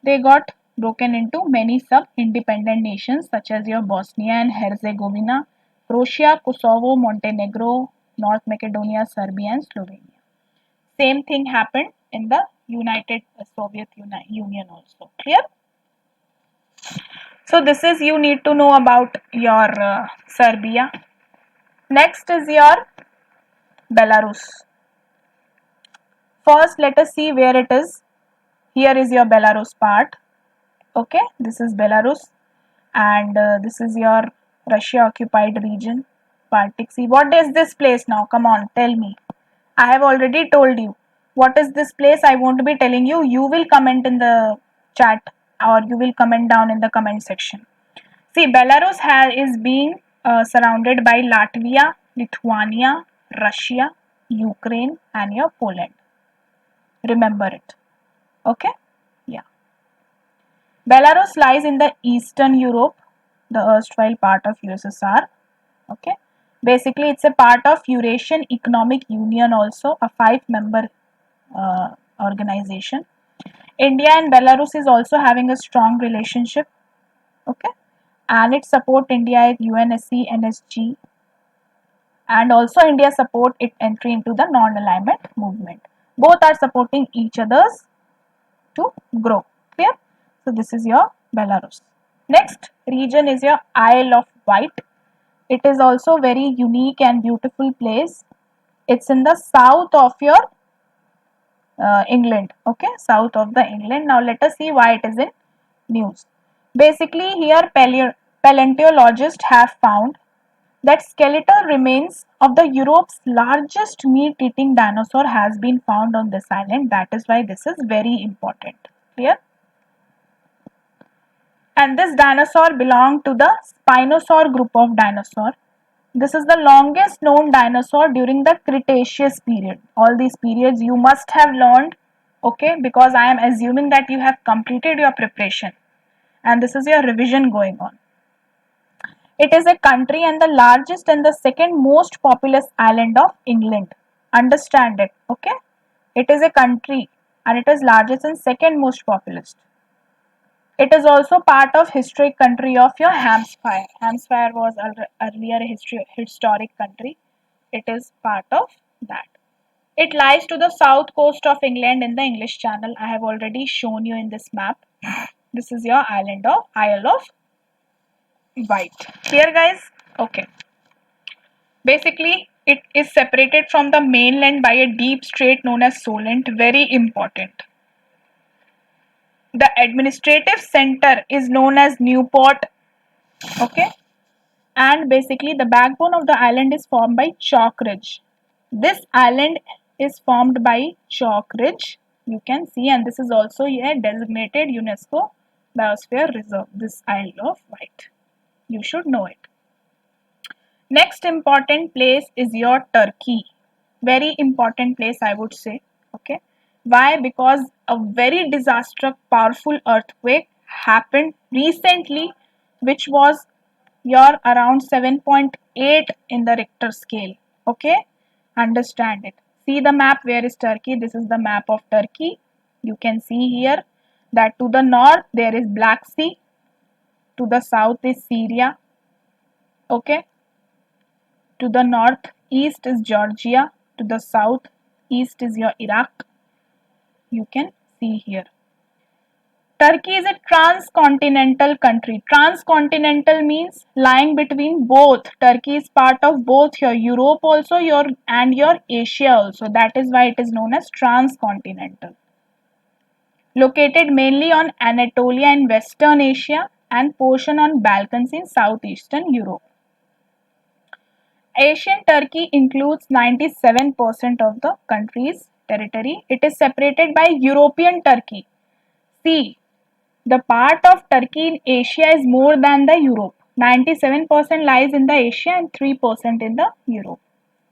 Speaker 1: they got broken into many sub-independent nations such as your Bosnia and Herzegovina, Croatia, Kosovo, Montenegro, North Macedonia, Serbia, and Slovenia. Same thing happened in the United Soviet Union also. Clear? So this is you need to know about your Serbia. Next is your Belarus. First, let us see where it is. Here is your Belarus part. Okay, this is Belarus, and this is your Russia occupied region, Baltic Sea. What is this place now? Come on, tell me. I have already told you. What is this place? I won't be telling you. You will comment in the chat, or you will comment down in the comment section. See, Belarus is being surrounded by Latvia, Lithuania, Russia, Ukraine, and your Poland. Remember it. Okay? Yeah. Belarus lies in the Eastern Europe, the erstwhile part of USSR. Okay? Basically, it's a part of Eurasian Economic Union also, a 5-member organization. India and Belarus is also having a strong relationship. Okay? And it support India at UNSC, NSG, and also India support its entry into the non-alignment movement. Both are supporting each others to grow. Clear? So this is your Belarus. Next region is your Isle of Wight. It is also very unique and beautiful place. It's in the south of your England. Okay, south of the England. Now let us see why it is in news. Basically, here paleontologists have found that skeletal remains of the Europe's largest meat-eating dinosaur has been found on this island. That is why this is very important. Clear? And this dinosaur belonged to the Spinosaur group of dinosaur. This is the longest known dinosaur during the Cretaceous period. All these periods you must have learned, okay, because I am assuming that you have completed your preparation and this is your revision going on. It is a country and the largest and the second most populous island of England. Understand it, okay? It is a country and it is largest and second most populous. It is also part of historic country of your Hampshire. Hampshire was earlier a historic country. It is part of that. It lies to the south coast of England in the English Channel. I have already shown you in this map. This is your Isle of Wight. Clear, guys? Okay. Basically, it is separated from the mainland by a deep strait known as Solent. Very important. The administrative center is known as Newport. Okay. And basically, the backbone of the island is formed by Chalk Ridge. This island is formed by Chalk Ridge. You can see, and this is also a designated UNESCO Biosphere Reserve. This Isle of Wight. You should know it. Next important place is your Turkey. Very important place, I would say. Okay. Why? Because a very disastrous, powerful earthquake happened recently, which was your around 7.8 in the Richter scale. Okay. Understand it. See the map. Where is Turkey? This is the map of Turkey. You can see here that to the north there is Black Sea. To the south is Syria. Okay. To the northeast is Georgia. To the southeast is your Iraq. You can see here. Turkey is a transcontinental country. Transcontinental means lying between both. Turkey is part of both your Europe also and your Asia also. That is why it is known as transcontinental. Located mainly on Anatolia in Western Asia and portion on Balkans in Southeastern Europe. Asian Turkey includes 97% of the country's territory. It is separated by European Turkey. See, the part of Turkey in Asia is more than the Europe. 97% lies in the Asia and 3% in the Europe.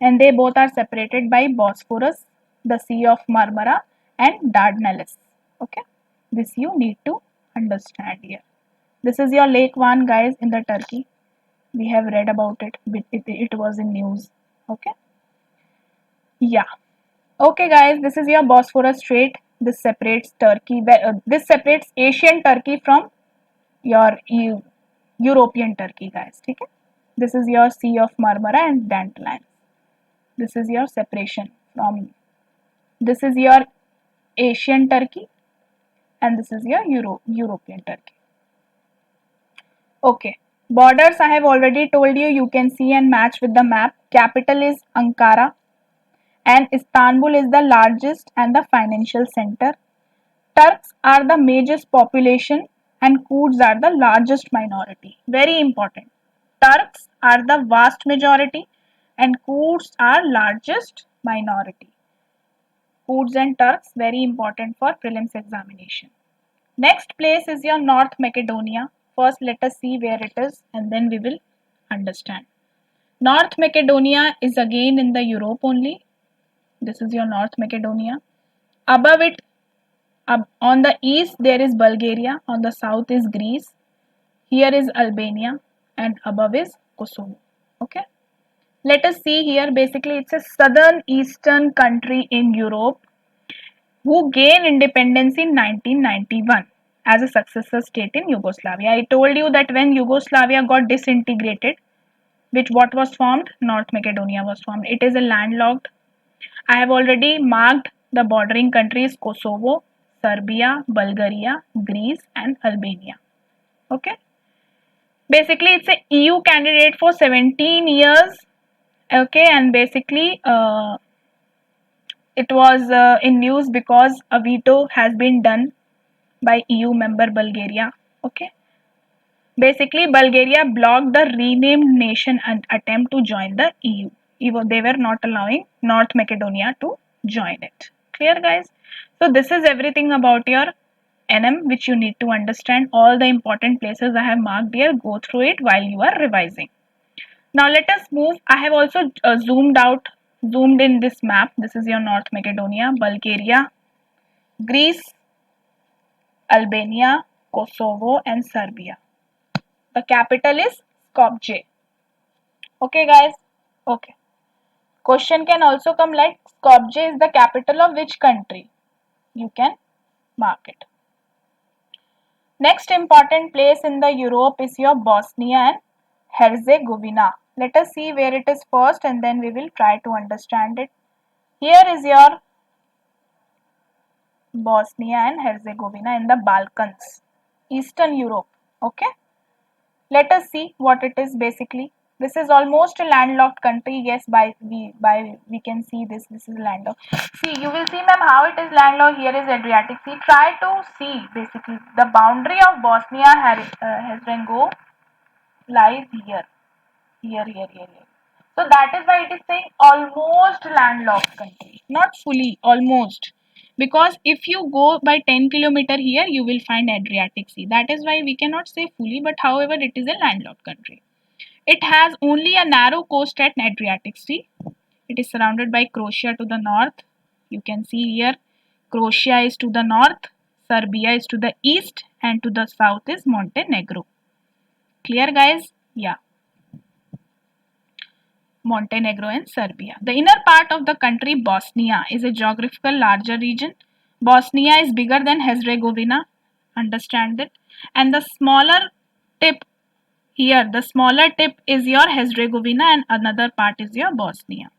Speaker 1: And they both are separated by Bosphorus, the Sea of Marmara and Dardanelles. Okay, this you need to understand here. This is your Lake Van, guys, in the Turkey. We have read about it. It was in news. Okay. Yeah. Okay, guys. This is your Bosphorus Strait. This separates Turkey. This separates Asian Turkey from your European Turkey, guys. Okay. This is your Sea of Marmara and Dandelion. This is your separation from. This is your Asian Turkey, and this is your European Turkey. Okay. Borders I have already told you. You can see and match with the map. Capital is Ankara, and Istanbul is the largest and the financial center. Turks are the major population and Kurds are the largest minority. Very important. Turks are the vast majority and Kurds are largest minority. Kurds and Turks, very important for prelims examination. Next place is your North Macedonia. First let us see where it is and then we will understand. North Macedonia is again in the Europe only. This is your North Macedonia. Above it, on the east there is Bulgaria, on the south is Greece, here is Albania and above is Kosovo. Okay. Let us see here, basically it's a southern eastern country in Europe who gained independence in 1991 as a successor state in Yugoslavia. I told you that when Yugoslavia got disintegrated, what was formed? North Macedonia was formed. It is a landlocked. I have already marked the bordering countries Kosovo, Serbia, Bulgaria, Greece and Albania. Okay. Basically it's a EU candidate for 17 years. Okay, and basically it was in news because a veto has been done by EU member Bulgaria. Okay. Basically, Bulgaria blocked the renamed nation and attempt to join the EU. They were not allowing North Macedonia to join it. Clear, guys? So this is everything about your NM which you need to understand. All the important places I have marked here. Go through it while you are revising. Now let us move. I have also zoomed in this map. This is your North Macedonia, Bulgaria, Greece, Albania, Kosovo and Serbia. The capital is Skopje. Okay, guys. Okay. Question can also come like Skopje is the capital of which country? You can mark it. Next important place in the Europe is your Bosnia and Herzegovina. Let us see where it is first and then we will try to understand it. Here is your Bosnia and Herzegovina in the Balkans, Eastern Europe. Okay. Let us see what it is basically. This is almost a landlocked country. Yes, we can see this. This is landlocked. See, you will see, ma'am, how it is landlocked. Here is Adriatic Sea. Try to see basically the boundary of Bosnia Herzegovina lies here. Here. So that is why it is saying almost landlocked country. Not fully, almost. Because if you go by 10 kilometer here, you will find Adriatic Sea. That is why we cannot say fully, but however, it is a landlocked country. It has only a narrow coast at Adriatic Sea. It is surrounded by Croatia to the north. You can see here, Croatia is to the north, Serbia is to the east, and to the south is Montenegro. Clear, guys? Yeah. Montenegro and Serbia. The inner part of the country, Bosnia, is a geographical larger region. Bosnia is bigger than Herzegovina. Understand that. And the smaller tip here, the smaller tip is your Herzegovina and another part is your Bosnia.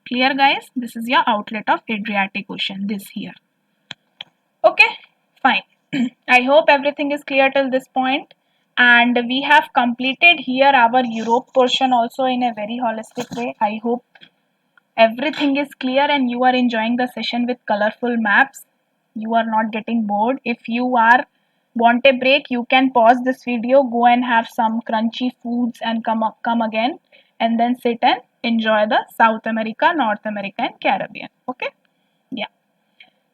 Speaker 1: Clear, guys? This is your outlet of Adriatic Ocean, this here. Okay, fine. I hope everything is clear till this point. And we have completed here our Europe portion also in a very holistic way. I hope everything is clear and you are enjoying the session with colorful maps. You are not getting bored. If you are want a break, you can pause this video, go and have some crunchy foods and come again, and then sit and enjoy the South America, North America and Caribbean. Okay? Yeah.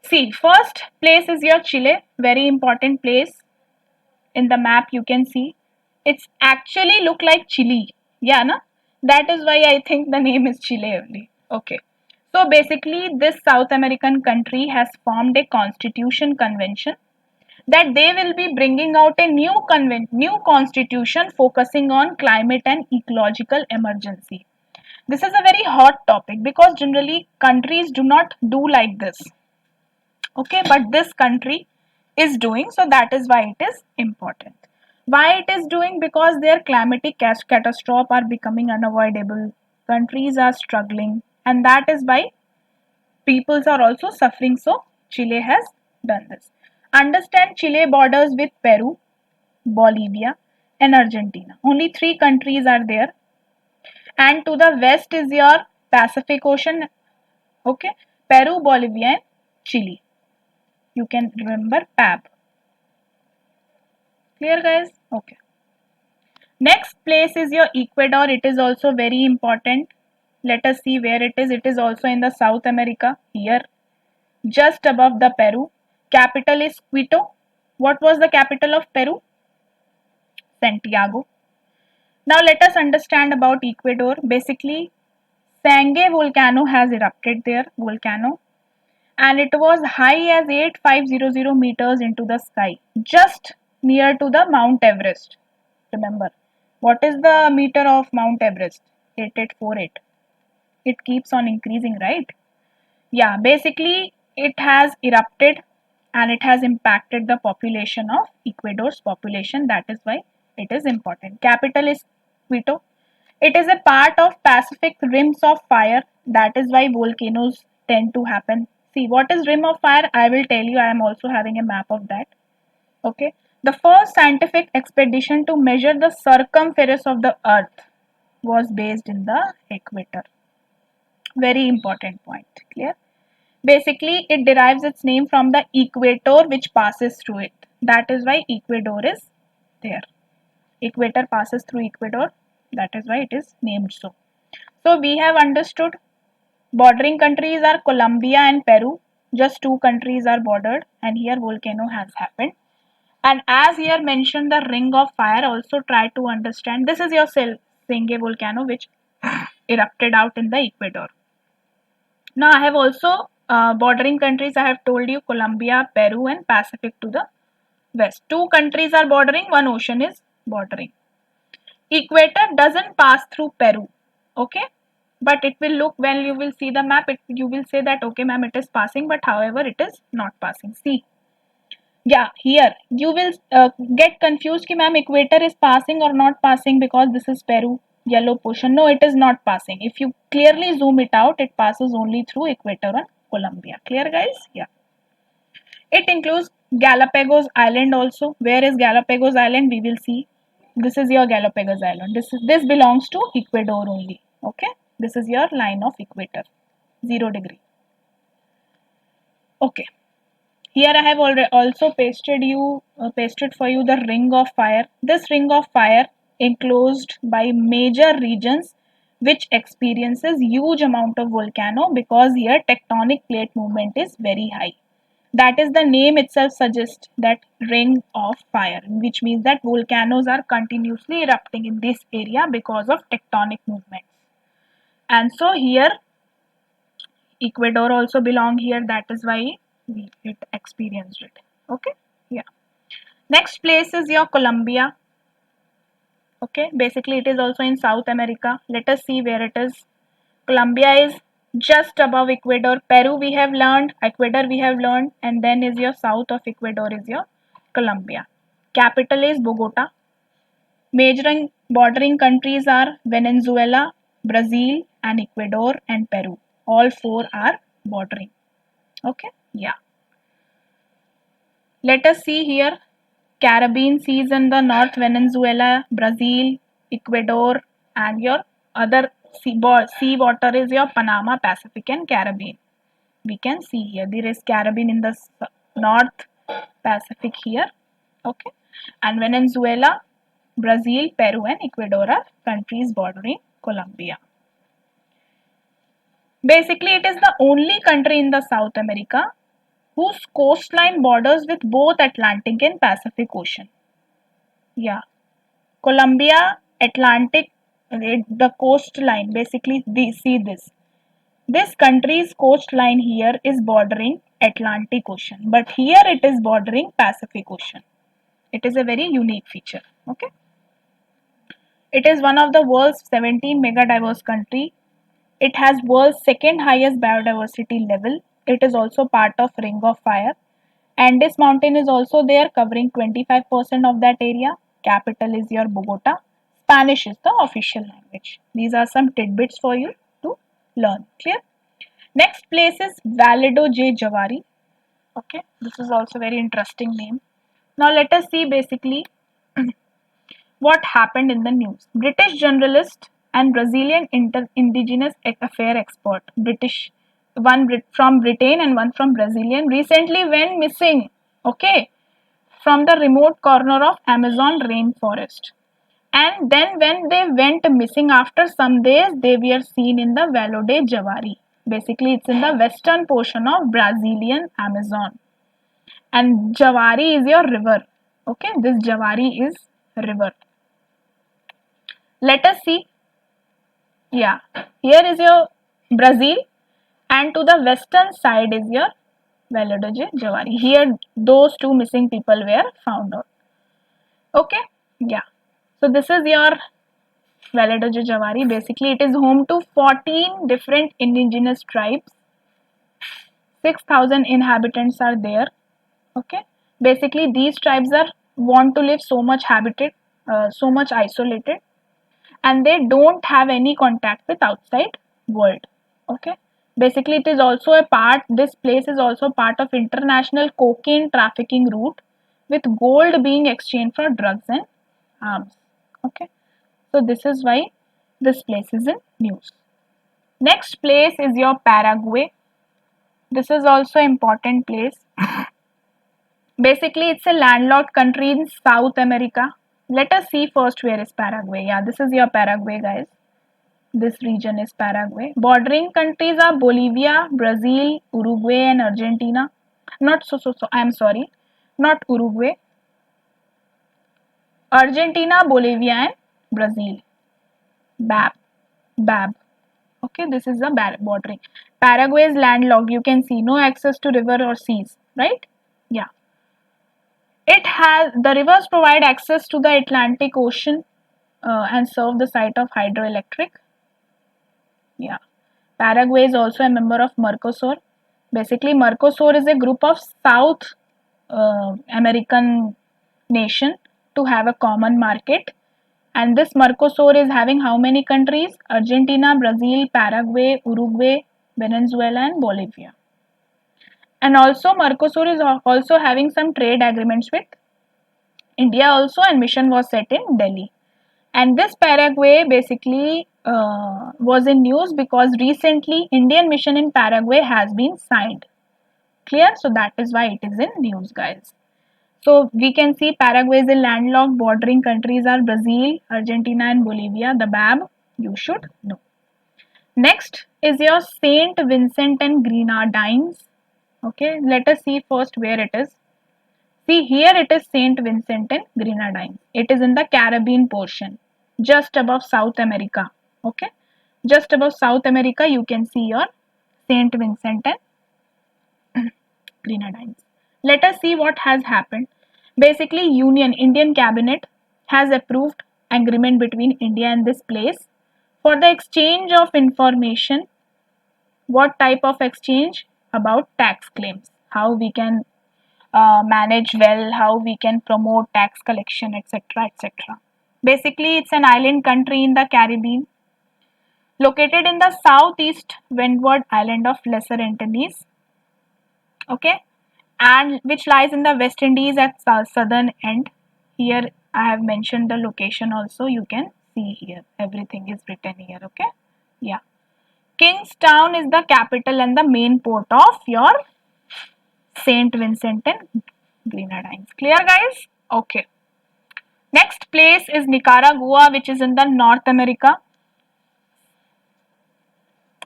Speaker 1: See, first place is your Chile, very important place. In the map you can see it's actually look like Chile. Yeah, na? That is why I think the name is Chile only. Okay. So basically this South American country has formed a constitution convention that they will be bringing out a new constitution focusing on climate and ecological emergency. This is a very hot topic because generally countries do not do like this. Okay, but this country is doing, so that is why it is important. Why it is doing? Because their climatic catastrophe are becoming unavoidable, countries are struggling, and that is why peoples are also suffering. So Chile has done this. Understand, Chile borders with Peru, Bolivia and Argentina. Only three countries are there, and to the west is your Pacific Ocean. Okay, Peru, Bolivia and Chile. You can remember PAB. Clear, guys? Okay. Next place is your Ecuador. It is also very important. Let us see where it is. It is also in the South America, here, just above the Peru. Capital is Quito. What was the capital of Peru? Santiago. Now let us understand about Ecuador. Basically, Sangay volcano has erupted there. Volcano. And it was high as 8500 meters into the sky, just near to the Mount Everest. Remember, what is the meter of Mount Everest? 8848. It keeps on increasing, right? Yeah, basically it has erupted and it has impacted the population of Ecuador's population. That is why it is important. Capital is Quito. It is a part of Pacific rims of fire. That is why volcanoes tend to happen. See, what is rim of fire? I will tell you. I am also having a map of that. Okay. The first scientific expedition to measure the circumference of the earth was based in the equator. Very important point. Clear? Basically, it derives its name from the equator which passes through it. That is why Ecuador is there. Equator passes through Ecuador. That is why it is named so. So we have understood bordering countries are Colombia and Peru. Just two countries are bordered, and here volcano has happened. And as here mentioned, the ring of fire, also try to understand. This is your Senge volcano which erupted out in the Ecuador. Now I have also bordering countries. I have told you Colombia, Peru, and Pacific to the west. Two countries are bordering. One ocean is bordering. Equator doesn't pass through Peru. Okay, but it will look, when you will see the map, you will say that okay ma'am, it is passing, but however it is not passing. See, yeah, here you will get confused ki ma'am, equator is passing or not passing because this is Peru, yellow portion. No, it is not passing. If you clearly zoom it out, it passes only through equator and Colombia. Clear, guys? Yeah. It includes Galapagos Island also. Where is Galapagos Island? We will see. This is your Galapagos Island. This belongs to Ecuador only. Okay. This is your line of equator. 0 degree. Okay. Here I have already also pasted for you the ring of fire. This ring of fire enclosed by major regions which experiences huge amount of volcano because here tectonic plate movement is very high. That is, the name itself suggests that ring of fire, which means that volcanoes are continuously erupting in this area because of tectonic movements. And so here Ecuador also belong here. That is why it experienced it. Okay. Yeah. Next place is your Colombia. Okay. Basically, it is also in South America. Let us see where it is. Colombia is just above Ecuador. Peru we have learned. Ecuador we have learned. And then is your south of Ecuador is your Colombia. Capital is Bogota. Major bordering countries are Venezuela, Brazil, and Ecuador and Peru. All four are bordering. Okay. Yeah. Let us see here. Caribbean seas in the North, Venezuela, Brazil, Ecuador, and your other sea water is your Panama, Pacific, and Caribbean. We can see here there is Caribbean in the North, Pacific here. Okay, and Venezuela, Brazil, Peru, and Ecuador are countries bordering Colombia. Basically, it is the only country in the South America whose coastline borders with both Atlantic and Pacific Ocean. Yeah, Colombia, Atlantic, the coastline. Basically, see this. This country's coastline here is bordering Atlantic Ocean, but here it is bordering Pacific Ocean. It is a very unique feature. Okay. It is one of the world's 17 mega diverse country. It has world's second highest biodiversity level. It is also part of Ring of Fire. Andes Mountain is also there, covering 25% of that area. Capital is your Bogota. Spanish is the official language. These are some tidbits for you to learn. Clear? Next place is Valido J. Javari. Okay, this is also very interesting name. Now let us see basically what happened in the news. British journalist and Brazilian indigenous affair expert, British, one from Britain and one from Brazilian, recently went missing. Okay, from the remote corner of Amazon rainforest. And then when they went missing after some days, they were seen in the Valo de Javari. Basically, it's in the western portion of Brazilian Amazon. And Javari is your river. Okay, this Javari is river. Let us see. Yeah, here is your Brazil, and to the western side is your Valo de Javari. Here, those two missing people were found out. Okay, yeah. So this is your Valley de Javari. Basically, it is home to 14 different indigenous tribes. 6,000 inhabitants are there. Okay. Basically, these tribes are want to live so much habited, so much isolated, and they don't have any contact with outside world. Okay. Basically, it is also a part. This place is also part of international cocaine trafficking route, with gold being exchanged for drugs and arms. Okay. So this is why this place is in news. Next place is your Paraguay. This is also important place. Basically, it's a landlocked country in South America. Let us see first where is Paraguay. Yeah, this is your Paraguay, guys. This region is Paraguay. Bordering countries are Bolivia, Brazil, Uruguay, and Argentina. Not so. I am sorry. Not Uruguay. Argentina, Bolivia, and Brazil. BAB. Okay, this is the bordering. Paraguay is landlocked. You can see no access to river or seas, right? Yeah. It has the rivers provide access to the Atlantic Ocean and serve the site of hydroelectric. Yeah. Paraguay is also a member of Mercosur. Basically, Mercosur is a group of South American nation to have a common market. And this Mercosur is having how many countries? Argentina, Brazil, Paraguay, Uruguay, Venezuela, and Bolivia. And also Mercosur is also having some trade agreements with India also, and mission was set in Delhi. And this Paraguay basically was in news because recently Indian mission in Paraguay has been signed. Clear? So that is why it is in news, guys. So we can see Paraguay is a landlocked bordering countries are Brazil, Argentina, and Bolivia. The BAB you should know. Next is your Saint Vincent and Grenadines. Okay, let us see first where it is. See here it is Saint Vincent and Grenadines. It is in the Caribbean portion, just above South America. Okay, just above South America you can see your Saint Vincent and Grenadines. Let us see what has happened. Basically, Indian Cabinet has approved agreement between India and this place for the exchange of information. What type of exchange? About tax claims, how we can manage well, how we can promote tax collection, etc. etc. Basically, it's an island country in the Caribbean, located in the southeast windward island of Lesser Antilles. Okay, and which lies in the West Indies at southern end. Here I have mentioned the location also. You can see here. Everything is written here. Okay. Yeah. Kingstown is the capital and the main port of your Saint Vincent and Grenadines. Clear, guys? Okay. Next place is Nicaragua, which is in the North America.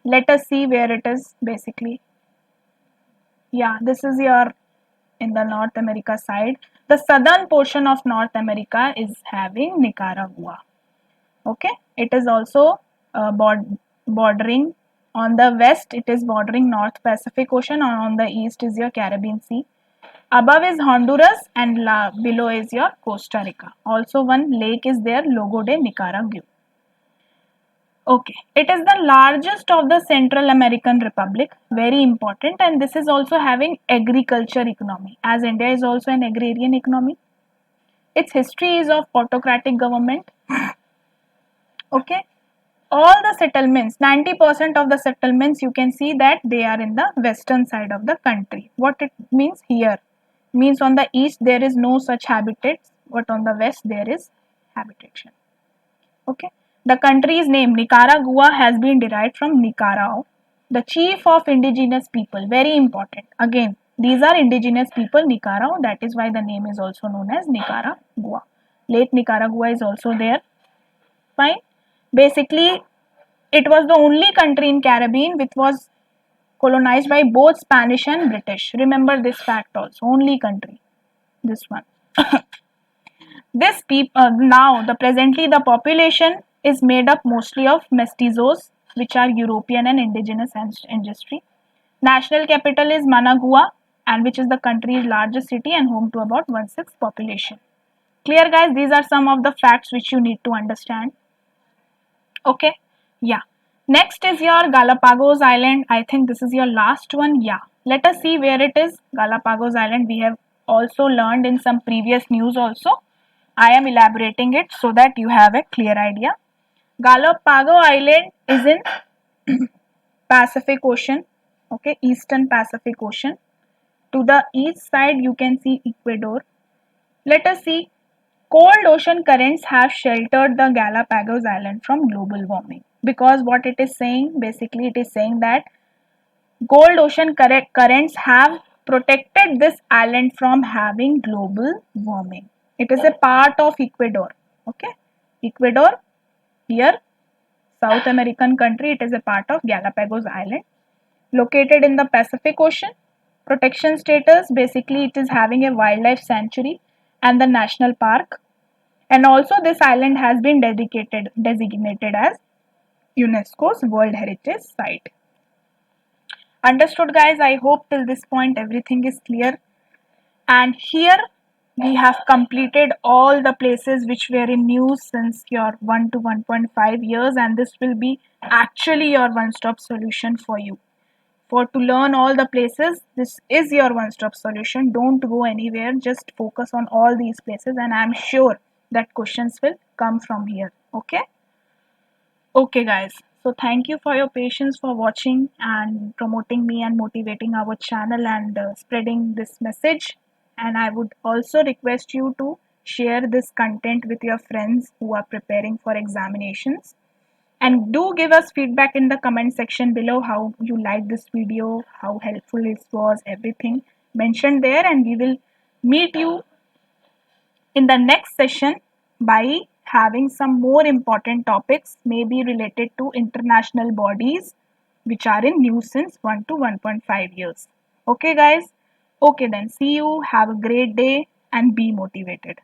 Speaker 1: Let us see where it is basically. Yeah, this is your in the North America side. The southern portion of North America is having Nicaragua. Okay, it is also bordering on the west. It is bordering North Pacific Ocean, and on the east is your Caribbean Sea. Above is Honduras, and below is your Costa Rica. Also, one lake is there, Logo de Nicaragua. Okay, it is the largest of the Central American Republic, very important, and this is also having agriculture economy, as India is also an agrarian economy. Its history is of autocratic government. Okay, all the settlements, 90% of the settlements, you can see that they are in the western side of the country. What it means here? Means on the east there is no such habitats, but on the west there is habitation. Okay. The country's name Nicaragua has been derived from Nicarao, the chief of indigenous people. Very important. Again, these are indigenous people, Nicarao. That is why the name is also known as Nicaragua. Lake Nicaragua is also there. Fine. Basically, it was the only country in Caribbean which was colonized by both Spanish and British. Remember this fact also. Only country. This one. This now the presently the population is made up mostly of mestizos, which are European and indigenous ancestry. National capital is Managua, and which is the country's largest city and home to about 1/6 population. Clear, guys? These are some of the facts which you need to understand. Okay, yeah. Next is your Galapagos Island. I think this is your last one. Yeah. Let us see where it is. Galapagos Island. We have also learned in some previous news also. I am elaborating it so that you have a clear idea. Galapagos Island is in Pacific Ocean. Okay, Eastern Pacific Ocean. To the east side, you can see Ecuador. Let us see. Cold ocean currents have sheltered the Galapagos Island from global warming. Because what it is saying, basically, it is saying that cold ocean currents have protected this island from having global warming. It is a part of Ecuador. Okay, Ecuador here, South American country. It is a part of Galapagos Island, located in the Pacific Ocean. Protection status, basically, it is having a wildlife sanctuary and the national park. And also this island has been designated as UNESCO's World Heritage Site. Understood, guys? I hope till this point everything is clear. And here we have completed all the places which were in news since your 1 to 1.5 years, and this will be actually your one-stop solution for you. For to learn all the places, this is your one-stop solution. Don't go anywhere, just focus on all these places, and I'm sure that questions will come from here. Okay, guys. So thank you for your patience for watching and promoting me and motivating our channel and spreading this message. And I would also request you to share this content with your friends who are preparing for examinations. And do give us feedback in the comment section below how you liked this video, how helpful it was, everything mentioned there. And we will meet you in the next session by having some more important topics, maybe related to international bodies which are in news since 1 to 1.5 years. Okay, guys? Okay, then see you. Have a great day and be motivated.